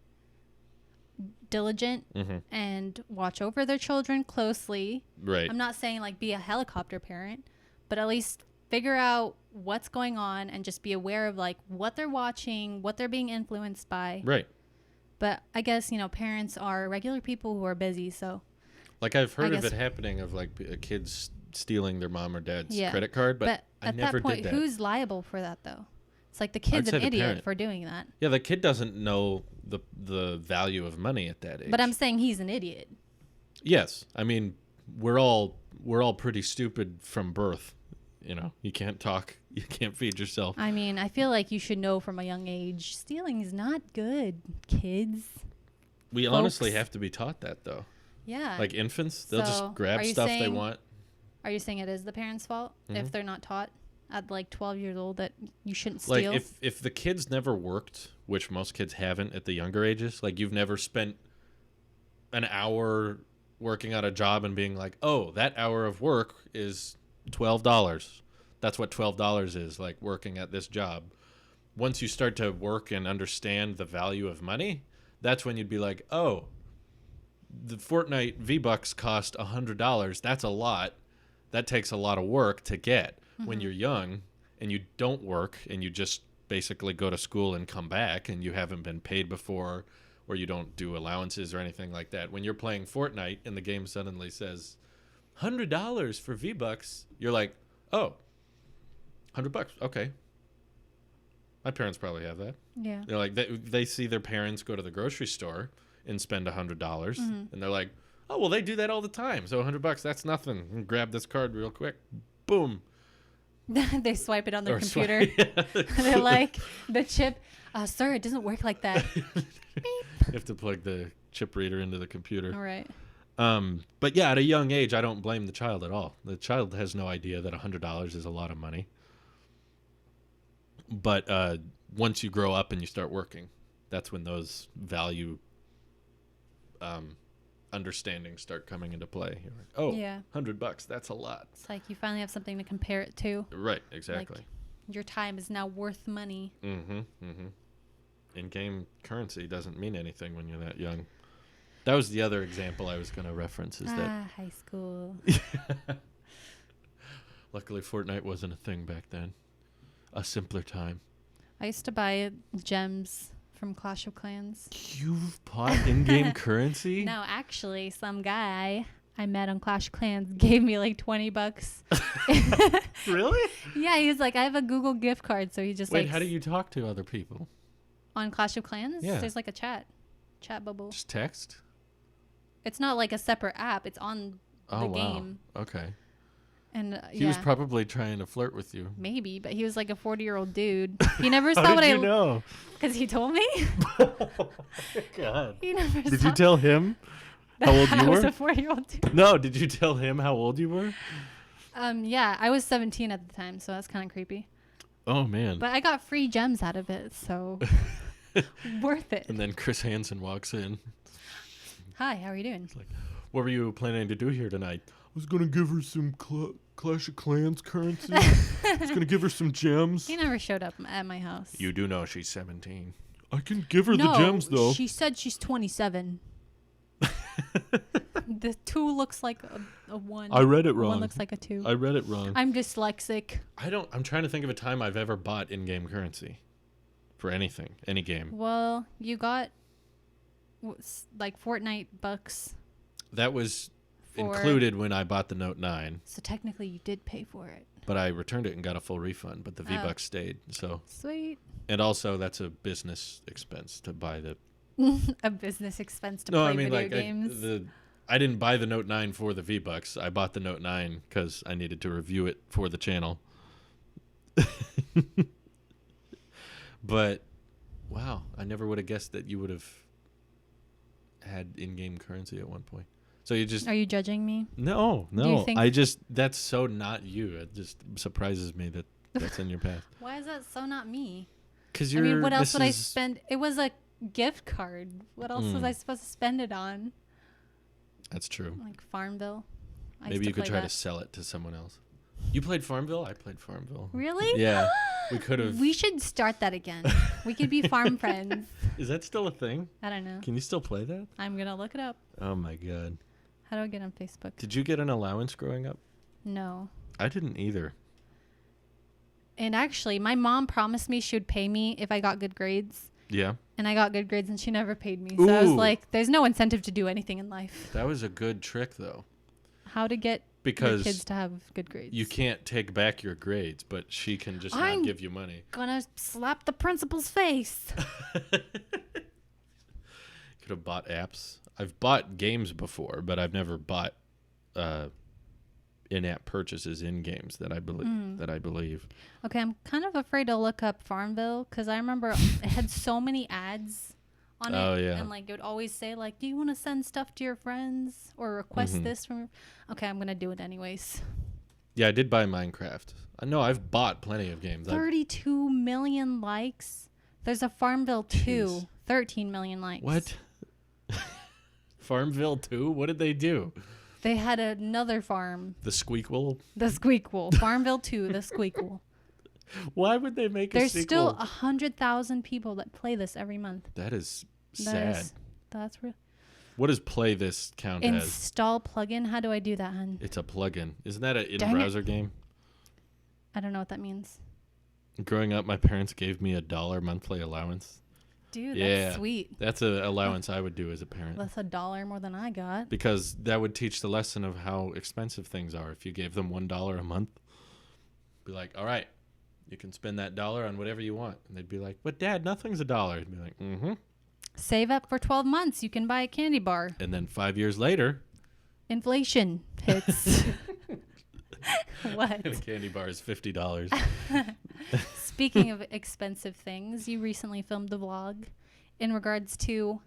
diligent and watch over their children closely. Right. I'm not saying like be a helicopter parent, but at least figure out what's going on and just be aware of like what they're watching, what they're being influenced by. Right. But I guess, parents are regular people who are busy, so. Like I've heard of it happening of like kids stealing their mom or dad's credit card, but I never at that point, did that. who's liable for that though? It's like the kid's an idiot for doing that. Yeah, the kid doesn't know the value of money at that age. But I'm saying he's an idiot. Yes. I mean, we're all pretty stupid from birth. You can't talk, you can't feed yourself. I mean, I feel like you should know from a young age, stealing is not good, kids. We honestly have to be taught that, though. Yeah. Like infants, they'll just grab stuff they want. Are you saying it is the parents' fault if they're not taught at like 12 years old that you shouldn't steal? Like if the kids never worked, which most kids haven't at the younger ages, like you've never spent an hour working on a job and being like, oh, that hour of work is $12. That's what $12 is, like working at this job. Once you start to work and understand the value of money, that's when you'd be like, oh, the Fortnite V-Bucks cost $100. That's a lot. That takes a lot of work to get. When you're young and you don't work and you just basically go to school and come back and you haven't been paid before or you don't do allowances or anything like that. When you're playing Fortnite and the game suddenly says $100 for V-Bucks, you're like, oh, $100, okay. My parents probably have that. Yeah. They're like, they see their parents go to the grocery store and spend $100, and they're like, oh, well, they do that all the time. So $100, that's nothing. Grab this card real quick. Boom. They swipe it on their computer. They're like, the chip, sir, it doesn't work like that. You have to plug the chip reader into the computer. All right. But yeah, at a young age, I don't blame the child at all. The child has no idea that $100 is a lot of money. But once you grow up and you start working, that's when those value understandings start coming into play. You're like, oh, yeah. $100, that's a lot. It's like you finally have something to compare it to. Right, exactly. Like your time is now worth money. In-game currency doesn't mean anything when you're that young. That was the other example I was going to reference. Is that high school. Luckily, Fortnite wasn't a thing back then. A simpler time. I used to buy gems from Clash of Clans. You've bought in-game currency? No, actually, some guy I met on Clash of Clans gave me like $20. Really? Yeah, he was like, I have a Google gift card, so he just Wait, how do you talk to other people? On Clash of Clans? Yeah. There's like a chat bubble. Just text? It's not like a separate app. It's on the game. Okay. And he was probably trying to flirt with you. Maybe, but he was like a 40-year-old dude. He never saw How what did you know? Because he told me. Oh my God. He never Did you tell him how old you I was were? a 40-year-old dude. No, did you tell him how old you were? Yeah, I was 17 at the time, so that's kind of creepy. Oh man. But I got free gems out of it, so worth it. And then Chris Hansen walks in. Hi, how are you doing? It's like, what were you planning to do here tonight? I was going to give her some Clash of Clans currency. I was going to give her some gems. He never showed up at my house. You do know she's 17. I can give her the gems, though. She said she's 27. The 2 looks like a 1. I read it wrong. 1 looks like a 2. I read it wrong. I'm dyslexic. I'm trying to think of a time I've ever bought in-game currency for anything, any game. Well, you got like Fortnite bucks. That was included when I bought the Note 9. So technically you did pay for it. But I returned it and got a full refund, but the V-Bucks stayed. So sweet. And also that's a business expense to buy the a business expense to play video games. I didn't buy the Note 9 for the V-Bucks. I bought the Note 9 because I needed to review it for the channel. But, wow, I never would have guessed that you would have had in-game currency at one point. So you just... Are you judging me? No. That's so not you. It just surprises me that that's in your past. Why is that so not me? Because what else would I spend? It was a gift card. What else was I supposed to spend it on? That's true. Like Farmville. Maybe you could try to sell it to someone else. You played Farmville? I played Farmville. Really? Yeah. We could have. We should start that again. We could be farm friends. Is that still a thing? I don't know. Can you still play that? I'm going to look it up. Oh, my God. How do I get on Facebook? Did you get an allowance growing up? No. I didn't either. And actually, my mom promised me she would pay me if I got good grades. Yeah. And I got good grades and she never paid me. So I was like, there's no incentive to do anything in life. That was a good trick, though. How to get your kids to have good grades. You can't take back your grades, but she can just not give you money. Gonna slap the principal's face. Could have bought apps. I've bought games before, but I've never bought in-app purchases in games that I believe. Okay, I'm kind of afraid to look up Farmville because I remember it had so many ads on it. Oh, yeah. And like it would always say like, do you want to send stuff to your friends or request this from your... Okay, I'm going to do it anyways. Yeah, I did buy Minecraft. No, I've bought plenty of games. 32 million likes. There's a Farmville 2. Jeez. 13 million likes. What? Farmville 2? What did they do? They had another farm. The Squeakquel? The Squeakquel. Farmville 2, the Squeakquel. Why would they make a There's sequel? still 100,000 people that play this every month. That is sad. That's real. What does play this count as? Install plugin. How do I do that, hun? It's a plugin. Isn't that an in-browser game? I don't know what that means. Growing up, my parents gave me $1 monthly allowance. Dude, that's sweet. That's an allowance I would do as a parent. That's $1 more than I got. Because that would teach the lesson of how expensive things are. If you gave them $1 a month, be like, all right, you can spend that dollar on whatever you want. And they'd be like, but Dad, nothing's $1. I'd be like, mm-hmm. Save up for 12 months. You can buy a candy bar. And then 5 years later, inflation hits. What? the candy bar is $50. Speaking of expensive things, you recently filmed a vlog in regards to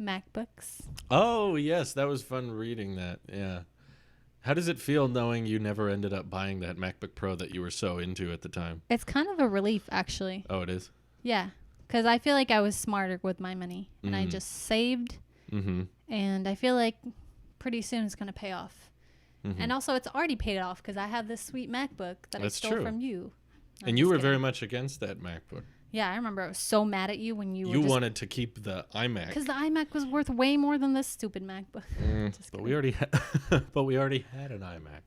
MacBooks. Oh, yes. That was fun reading that. Yeah. How does it feel knowing you never ended up buying that MacBook Pro that you were so into at the time? It's kind of a relief, actually. Oh, it is? Yeah. Because I feel like I was smarter with my money. And I just saved. Mm-hmm. And I feel like pretty soon it's going to pay off. Mm-hmm. And also, it's already paid off because I have this sweet MacBook that I stole from you. And you were very much against that MacBook. Yeah, I remember I was so mad at you when you wanted to keep the iMac. Because the iMac was worth way more than this stupid MacBook. But we already had an iMac.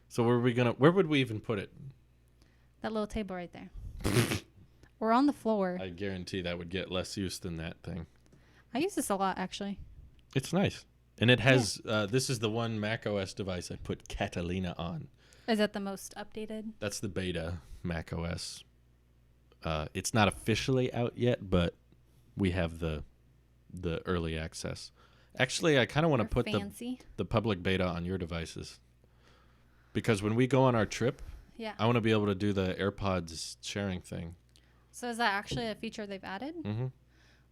So where would we even put it? That little table right there. Or on the floor. I guarantee that would get less use than that thing. I use this a lot, actually. It's nice. And it has, this is the one Mac OS device I put Catalina on. Is that the most updated? That's the beta Mac OS. It's not officially out yet, but we have the early access. Actually, I kind of want to put the public beta on your devices. Because when we go on our trip, I want to be able to do the AirPods sharing thing. So is that actually a feature they've added? Mm-hmm.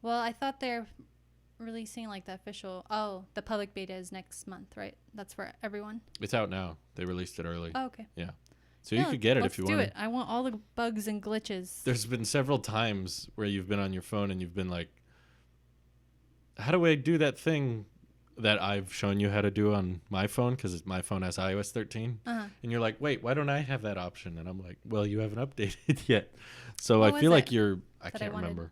Well, I thought they're releasing like the official... Oh, the public beta is next month, right? That's for everyone? It's out now. They released it early. Oh, okay. Yeah. So you could get it if you want. Let's do it. I want all the bugs and glitches. There's been several times where you've been on your phone and you've been like, how do I do that thing that I've shown you how to do on my phone? Because my phone has iOS 13. Uh-huh. And you're like, wait, why don't I have that option? And I'm like, well, you haven't updated yet. So I feel like I can't remember.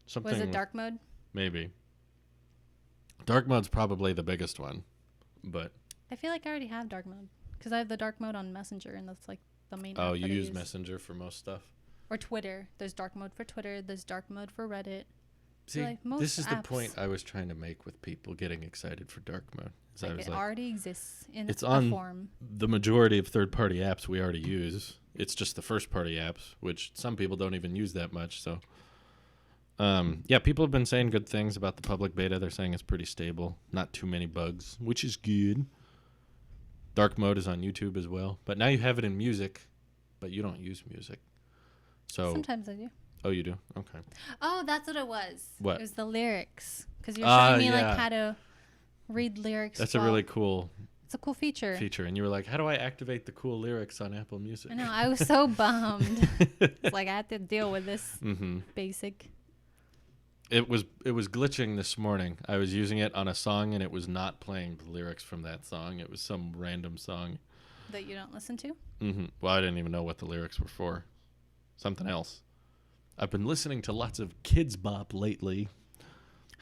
Something. Was it dark mode? Maybe. Dark mode's probably the biggest one. But I feel like I already have dark mode. Because I have the dark mode on Messenger, and that's like the main. Oh, you use Messenger for most stuff? Or Twitter. There's dark mode for Twitter. There's dark mode for Reddit. See, like this is the point I was trying to make with people getting excited for dark mode. It already exists in it's a on form. The majority of third-party apps we already use. It's just the first-party apps, which some people don't even use that much. So, yeah, people have been saying good things about the public beta. They're saying it's pretty stable, not too many bugs, which is good. Dark mode is on YouTube as well. But now you have it in music, but you don't use music. So sometimes I do. Oh, you do? Okay. Oh, that's what it was. What? It was the lyrics. Because you're showing me like how to read lyrics. That's a really cool... It's a cool feature. And you were like, how do I activate the cool lyrics on Apple Music? I know. I was so bummed. It's like I had to deal with this basic... It was glitching this morning. I was using it on a song, and it was not playing the lyrics from that song. It was some random song. That you don't listen to? Well, I didn't even know what the lyrics were for. Something else. I've been listening to lots of Kidz Bop lately.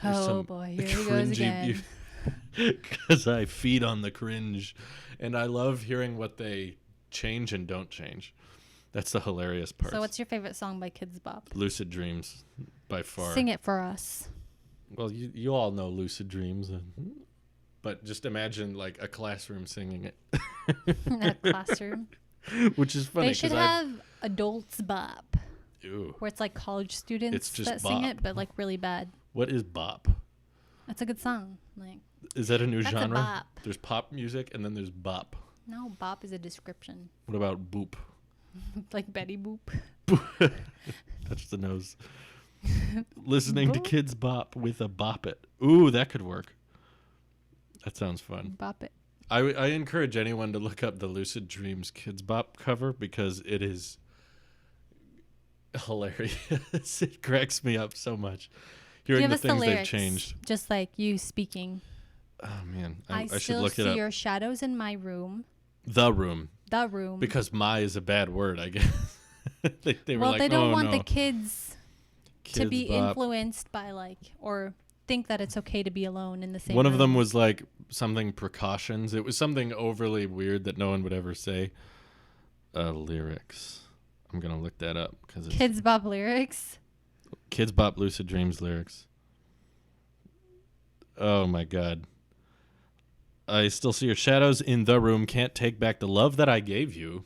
Oh boy, here he goes again. Because I feed on the cringe, and I love hearing what they change and don't change. That's the hilarious part. So what's your favorite song by Kidz Bop? Lucid Dreams, by far. Sing it for us. Well, you all know Lucid Dreams, but just imagine like a classroom singing it. A classroom. Which is funny. They should have Adults Bop. Ew. Where it's like college students It's just that sing bop. it, but like really bad. What is bop? That's a good song. Like, Is that a new that's genre? a bop. There's pop music and then there's bop. No, bop is a description. What about boop? Like Betty Boop. Touch the nose. Listening to Boop. Kidz Bop with a bop it. Ooh, that could work. That sounds fun. Bop it. I encourage anyone to look up the Lucid Dreams Kidz Bop cover because it is hilarious. It cracks me up so much. Hearing the things they've changed. Just like you speaking. Oh, man. I should still look it see up. your shadows in my room. The room. The room. Because my is a bad word, I guess. they were well, like, they don't oh, want no. the kids to Kidz be Bop. influenced by like, or think that it's okay to be alone in the same One of them room. was like something precautions. It was something overly weird that no one would ever say. Lyrics. I'm going to look that up. Cause it's Kidz Bop lyrics. Kidz Bop Lucid Dreams lyrics. Oh, my God. I still see your shadows in the room. Can't take back the love that I gave you.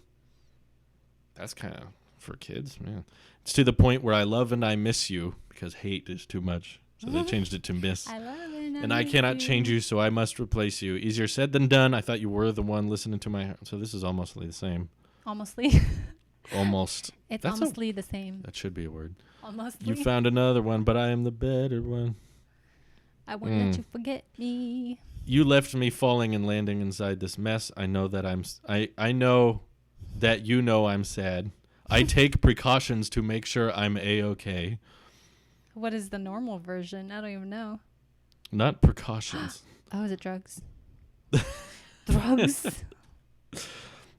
That's kind of for kids, man. It's to the point where I love and I miss you because hate is too much. So they changed it to miss. I love it. And I cannot change you, so I must replace you. Easier said than done. I thought you were the one listening to my heart. So this is almostly the same. Almostly. Almost. It's That's almostly the same. That should be a word. Almostly. You found another one, but I am the better one. I won't let you forget me. You left me falling and landing inside this mess. I know that I know that you know I'm sad. I take precautions to make sure I'm A-okay. What is the normal version? I don't even know. Not precautions. Oh, is it drugs? Drugs.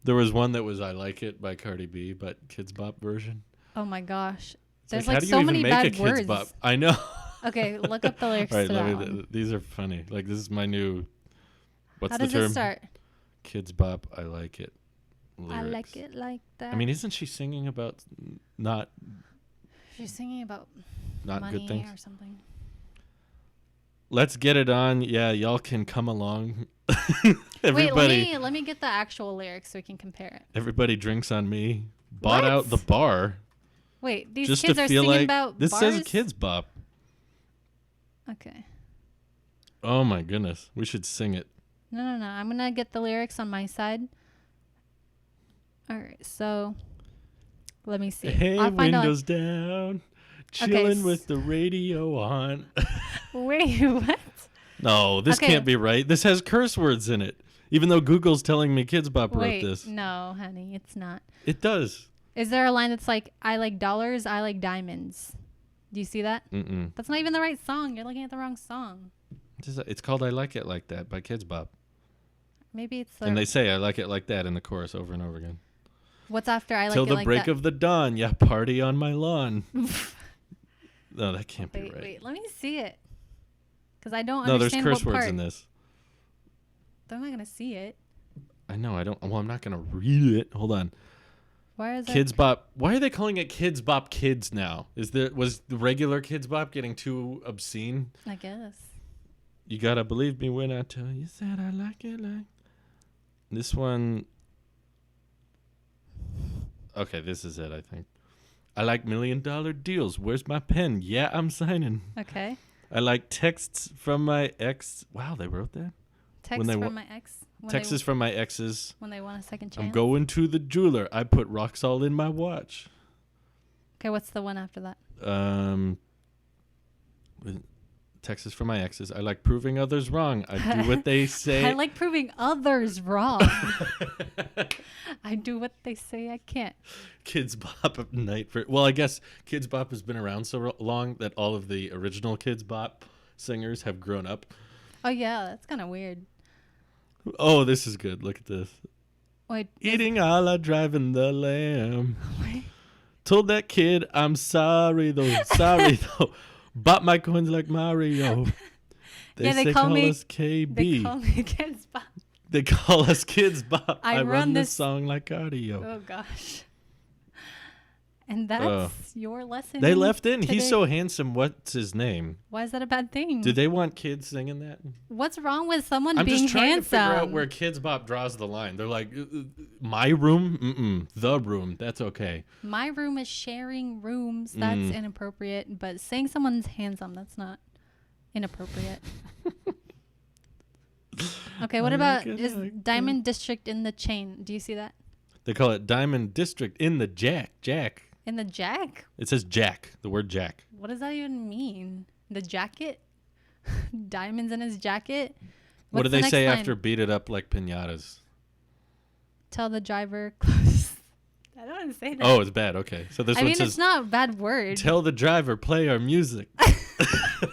There was one that was I Like It by Cardi B, but Kidz Bop version. Oh my gosh. It's There's how like do you so even many make bad a Kidz words. Bop? I know. Okay, look up the lyrics All right, to that one. these are funny. Like, this is my new, what's How the does term? it start? Kidz Bop, I Like It. Lyrics. I like it like that. I mean, isn't she singing about not she's singing about good money things? or something. Let's get it on. Yeah, y'all can come along. Wait, let me get the actual lyrics so we can compare it. Everybody drinks on me. Bought What? out the bar. Wait, these Just kids to are feel singing like about this bars? says Kidz Bop. Okay. Oh my goodness, we should sing it. No. I'm gonna get the lyrics on my side. All right, so let me see. Hey, I'll find windows down, chilling with the radio on. Wait, what? No, this Okay. can't be right. This has curse words in it. Even though Google's telling me Kidz Bop Wait, wrote this. no, honey, it's not. It does. Is there a line that's like, I like dollars, I like diamonds? Do you see that? Mm-mm. That's not even the right song. You're looking at the wrong song. It's called I Like It Like That by Kidz Bop. Maybe it's And they say I like it like that in the chorus over and over again. what's after I like Till it the like break that? of the dawn, yeah, party on my lawn. No, that can't be right. Wait, let me see it. Because I don't No, there's understand curse what words part. in this. I'm not going to see it. I know, I don't. Well, I'm not going to read it. Hold on. Why is Kidz Bop. Why are they calling it Kidz Bop Kids now? Was the regular Kidz Bop getting too obscene? I guess. You gotta believe me when I tell you that I like it like. This one. Okay, this is it, I think. I like $1 million deals. Where's my pen? Yeah, I'm signing. Okay. I like texts from my ex. Wow, they wrote that? Text they from my ex. Texts from my exes. When they want a second chance. I'm going to the jeweler. I put rocks all in my watch. Okay, what's the one after that? Texts from my exes. I like proving others wrong. I do what they say. I like proving others wrong. I do what they say I can't. Kidz Bop at night. Well, I guess Kidz Bop has been around so long that all of the original Kidz Bop singers have grown up. Oh, yeah, that's kind of weird. Oh, this is good. Look at this. Wait. Eating a la driving the lamb. Wait. Told that kid I'm sorry though. Sorry though. Bought my coins like Mario. They call us KB. They call me Kidz Bop. They call us Kidz Bop. I I run this this song like cardio. Oh gosh. And that's your lesson. They left in. today. He's so handsome. What's his name? Why is that a bad thing? Do they want kids singing that? What's wrong with someone I'm being just trying handsome? to figure out where Kidz Bop draws the line. They're like, my room? The room. That's okay. My room is sharing rooms. That's inappropriate. But saying someone's handsome, that's not inappropriate. Okay, what about is Diamond District in the chain? Do you see that? They call it Diamond District in the Jack. Jack. In the jack? It says Jack. The word Jack. What does that even mean? The jacket? Diamonds in his jacket? What do What's the they next say line? after beat it up like pinatas? Tell the driver close. I don't want to say that. Oh, it's bad. Okay. So this I one mean, says, it's not a bad word. tell the driver play our music.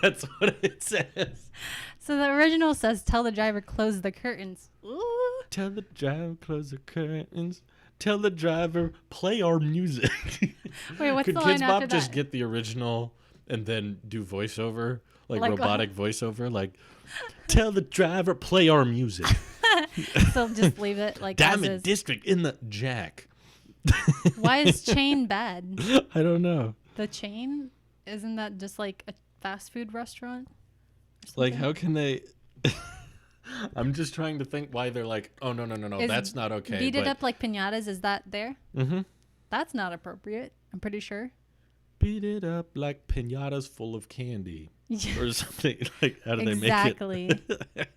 That's what it says. So the original says, tell the driver close the curtains. Ooh. Tell the driver close the curtains. Tell the driver play our music. Wait, what's Could the line Kidz after Bop just that? get the original and then do voiceover, like Like robotic voiceover, like tell the driver play our music. So just leave it like as Diamond is. District in the Jack. Why is chain bad? I don't know. The chain? Isn't that just like a fast food restaurant? Like, how can they? I'm just trying to think why they're like, oh no, Is that's not okay. Beat it up like pinatas, is that there? Mm-hmm. That's not appropriate, I'm pretty sure. Beat it up like pinatas full of candy or something. Like, how do Exactly. they make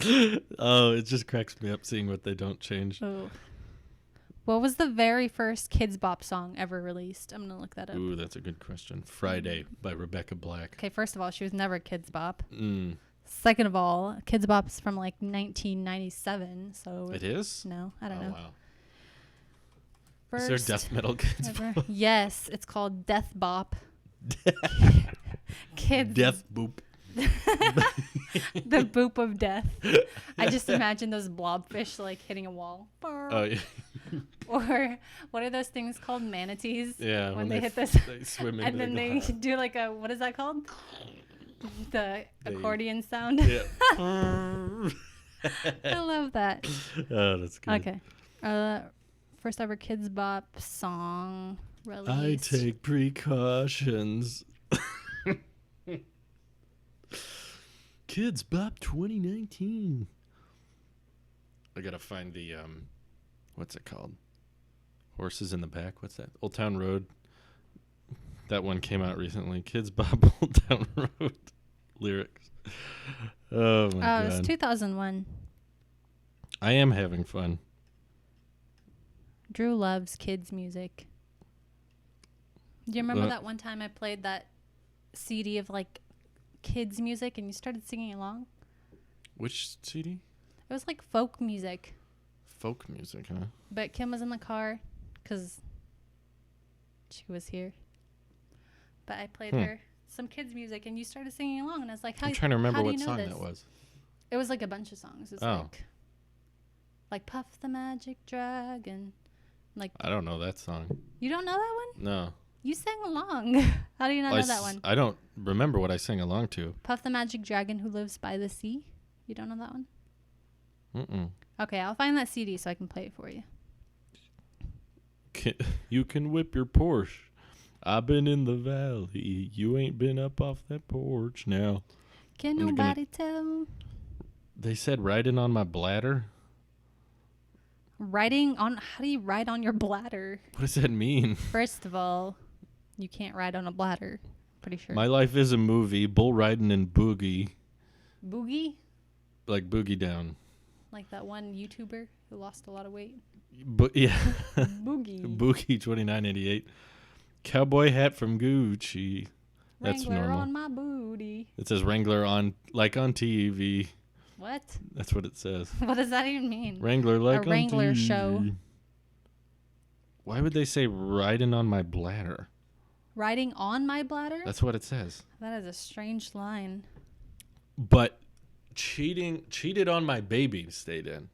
it? Oh, it just cracks me up seeing what they don't change. Oh. What was the very first Kidz Bop song ever released? I'm gonna look that up. Ooh, that's a good question. Friday by Rebecca Black. Okay, first of all, she was never Kidz Bop. Mm. Second of all, Kidz Bop's from like 1997, so It is? no, I don't know. Wow. First Is there death metal Kidz ever- Bop? Yes, it's called Death Bop. Kids. Death boop. The boop of death. I just imagine those blobfish like hitting a wall. Oh yeah. Or what are those things called? Manatees? Yeah. When they hit this. They swim And into then the they do like a, what is that called? The They- accordion sound. Yeah. I love that. Oh, that's good. Okay. First ever Kidz Bop song I released. take precautions. Kidz Bop 2019. I gotta find the what's it called? Horses in the Back. What's that? Old Town Road. That one came out recently. Kidz Bop Old Town Road lyrics. Oh my god. It was 2001. I am having fun. Drew loves kids music. Do you remember that one time I played that CD of like kids music and you started singing along? Which CD? It was like folk music. Folk music, huh? But Kim was in the car because she was here. But I played her some kids music and you started singing along and I was like, I'm trying to remember how do what you know song this? that was. It was like a bunch of songs. It's Oh. like Puff the Magic Dragon. Like, I don't know that song. you don't know that one? No. You sang along. How do you not know that one? I don't remember what I sang along to. Puff the Magic Dragon Who Lives by the Sea. You don't know that one? Mm-mm. Okay, I'll find that CD so I can play it for you. You can whip your Porsche. I've been in the valley. You ain't been up off that porch now. Can I'm gonna- nobody tell? They said riding on my bladder. Riding on, how do you ride on your bladder? What does that mean? First of all, you can't ride on a bladder. Pretty sure. My life is a movie. Bull riding and boogie. Boogie? Like boogie down. Like that one YouTuber who lost a lot of weight. Yeah. Boogie. Boogie 2988. Cowboy hat from Gucci. That's Wrangler normal. on my booty. It says Wrangler on TV. What? That's what it says. What does that even mean? Wrangler like on Wrangler TV. show. Why would they say riding on my bladder? Riding on my bladder? That's what it says. That is a strange line. But cheated on my baby stayed in.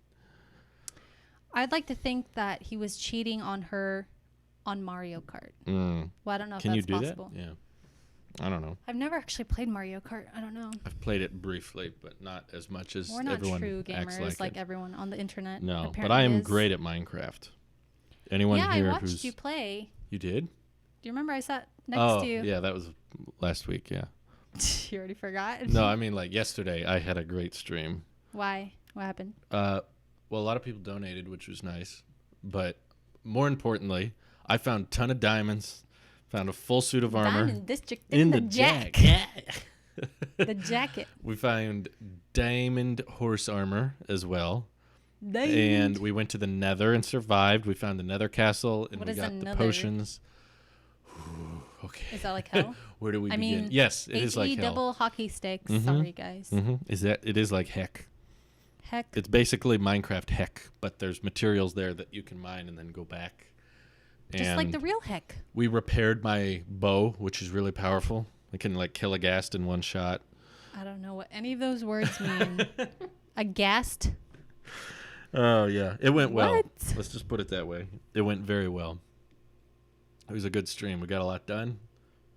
I'd like to think that he was cheating on her on Mario Kart. Well, I don't know if can that's you do possible. that? Yeah. I don't know. I've never actually played Mario Kart. I don't know. I've played it briefly, but not as much as We're not everyone true acts gamers like it. everyone on the internet. No, but apparently I am is. great at Minecraft. Anyone Yeah, here I watched who's... you play. You did? Do you remember I sat next to you? Yeah, that was last week, yeah. You already forgot? No, I mean, like, yesterday I had a great stream. Why? What happened? Well, a lot of people donated, which was nice. But more importantly, I found a ton of diamonds, found a full suit of armor. Diamond District in the jack. The jacket. We found diamond horse armor as well. Diamond. And we went to the nether and survived. We found the nether castle, and What we is got a the nether? potions. Okay. Is that like hell? Where do we I begin? mean, Yes, it is like H-E hell. double hockey sticks. Mhm. Sorry, guys. It is like heck. Heck. It's basically Minecraft heck, but there's materials there that you can mine and then go back. Just like the real heck. We repaired my bow, which is really powerful. I can like kill a ghast in one shot. I don't know what any of those words mean. Aghast. Oh yeah, it went well. What? Let's just put it that way. It went very well. It was a good stream. We got a lot done,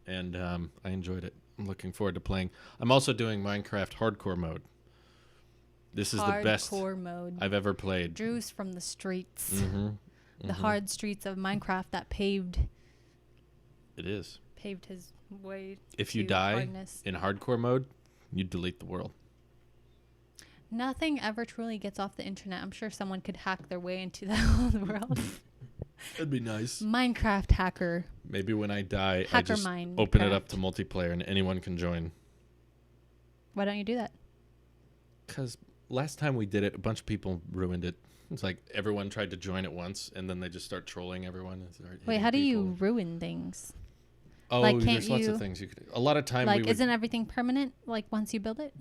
and I enjoyed it. I'm looking forward to playing. I'm also doing Minecraft hardcore mode. This is the best Hardcore mode. I've ever played. Drew's from the streets. Mm-hmm. The hard streets of Minecraft that paved It is. his way. If you to die hardness. in hardcore mode, you delete the world. Nothing ever truly gets off the internet. I'm sure someone could hack their way into the world. That'd be nice. Minecraft hacker. Maybe when I die, I Hacker just Minecraft. open it up to multiplayer and anyone can join. Why don't you do that? Because last time we did it, a bunch of people ruined it. It's like everyone tried to join at once, and then they just start trolling everyone. And start Wait, hitting how do you people. ruin things? Oh, like, can't there's lots you- of things you could. A lot of time, Like, we would. isn't everything permanent? Like, once you build it?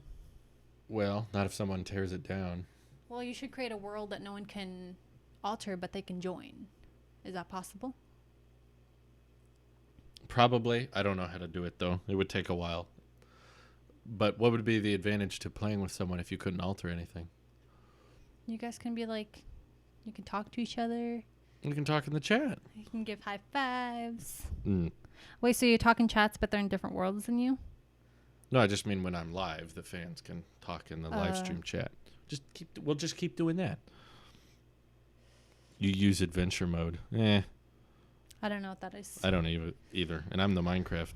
Well, not if someone tears it down. Well, you should create a world that no one can alter, but they can join. Is that possible? Probably. I don't know how to do it though. It would take a while. But what would be the advantage to playing with someone if you couldn't alter anything? You guys can be like, you can talk to each other. We can talk in the chat. You can give high fives. Mm. Wait, so you're talking chats, but they're in different worlds than you? No, I just mean when I'm live, the fans can talk in the live stream chat. We'll just keep doing that. You use adventure mode. I don't know what that is. I don't either. And I'm the Minecraft,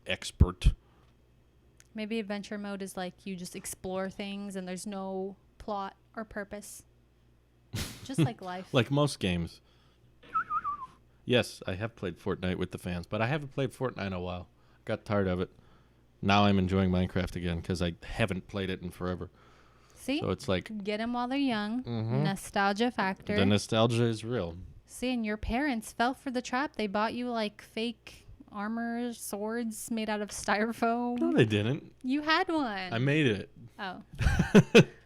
expert. Maybe adventure mode is like you just explore things and there's no plot or purpose. Just like life. Like most games. Yes, I have played Fortnite with the fans, but I haven't played Fortnite in a while. Got tired of it. Now I'm enjoying Minecraft again because I haven't played it in forever. See? So it's like Get them while they're young. Mhm. Nostalgia factor. the nostalgia is real. See, and your parents fell for the trap. They bought you like fake armor, swords made out of styrofoam. No, they didn't. You had one. I made it. Oh.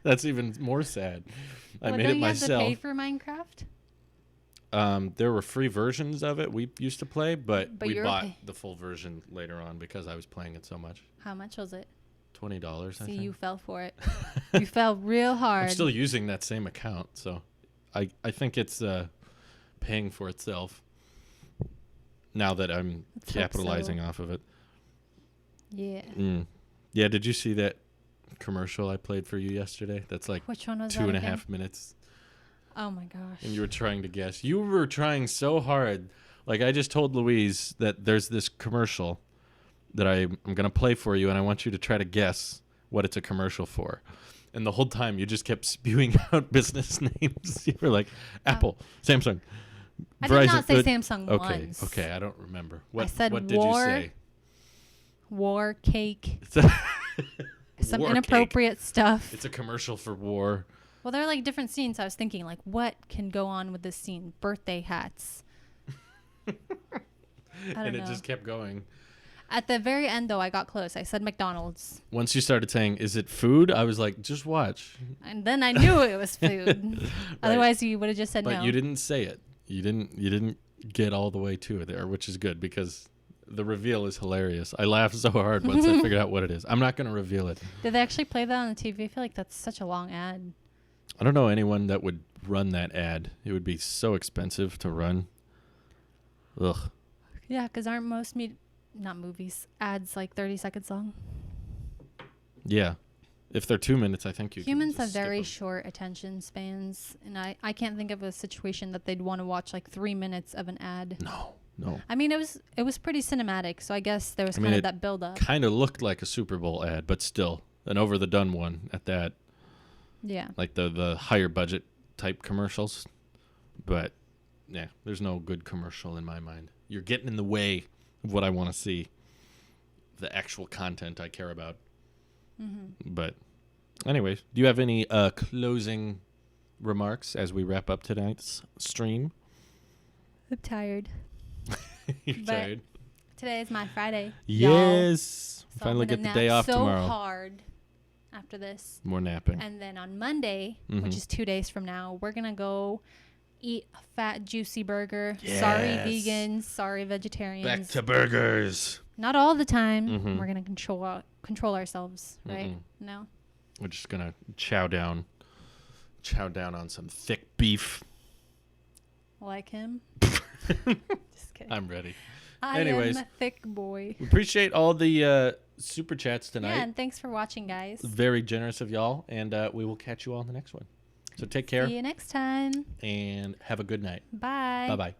That's even more sad. I Well, made don't it you have to pay myself. for Minecraft? There were free versions of it we used to play, but But we you're bought okay. the full version later on because I was playing it so much. How much was it? $20, I See, think. you fell for it. You fell real hard. I'm still using that same account, so I think it's paying for itself now that I'm Let's hope capitalizing so. off of it. Yeah. Yeah, did you see that commercial I played for you yesterday? That's like Which one was 2.5 that again? minutes. Oh my gosh. And you were trying to guess. You were trying so hard. Like, I just told Louise that there's this commercial that I'm going to play for you, and I want you to try to guess what it's a commercial for. And the whole time, you just kept spewing out business names. You were like, Apple, Samsung, I Verizon. did not say Samsung Okay, once. okay, I don't remember. I said what did war, you say? War cake. Some War inappropriate stuff. It's a commercial for war. Well, there are like different scenes. I was thinking, like, what can go on with this scene? Birthday hats. I don't And it know. just kept going. At the very end, though, I got close. I said McDonald's. Once you started saying, is it food? I was like, just watch. And then I knew it was food. Right. Otherwise, you would have just said But no. you didn't say it. You didn't get all the way to it there, which is good because the reveal is hilarious. I laughed so hard once I figured out what it is. I'm not going to reveal it. Did they actually play that on the TV? I feel like that's such a long ad. I don't know anyone that would run that ad. It would be so expensive to run. Ugh. Yeah, because aren't most not movies, ads like 30 seconds long? Yeah. If they're 2 minutes, I think you Humans can have just skip very 'em. short attention spans, and I can't think of a situation that they'd want to watch like 3 minutes of an ad. No. I mean, it was pretty cinematic, so I guess there was I mean, kind of it that build up. Kind of looked like a Super Bowl ad, but still an over-the-done one at that. Yeah. Like the higher budget type commercials. But, yeah, there's no good commercial in my mind. You're getting in the way of what I want to see. The actual content I care about. Mm-hmm. But, anyways, do you have any closing remarks as we wrap up tonight's stream? I'm tired. You're But tired? Today is my Friday. Yes. So Finally I'm gonna get the nap day off so tomorrow. hard after this. More napping. And then on Monday, Mhm. which is 2 days from now, we're going to go eat a fat, juicy burger. Yes. Sorry, vegans. Sorry, vegetarians. Back to burgers. Not all the time. Mhm. We're going to control ourselves, right? Mm-mm. No? We're just going to chow down on some thick beef. Like him? Just kidding. I'm ready. Anyways. I am a thick boy. We appreciate all the super chats tonight. Yeah, and thanks for watching, guys. Very generous of y'all. And we will catch you all in the next one. So take care. See you next time. And have a good night. Bye. Bye-bye.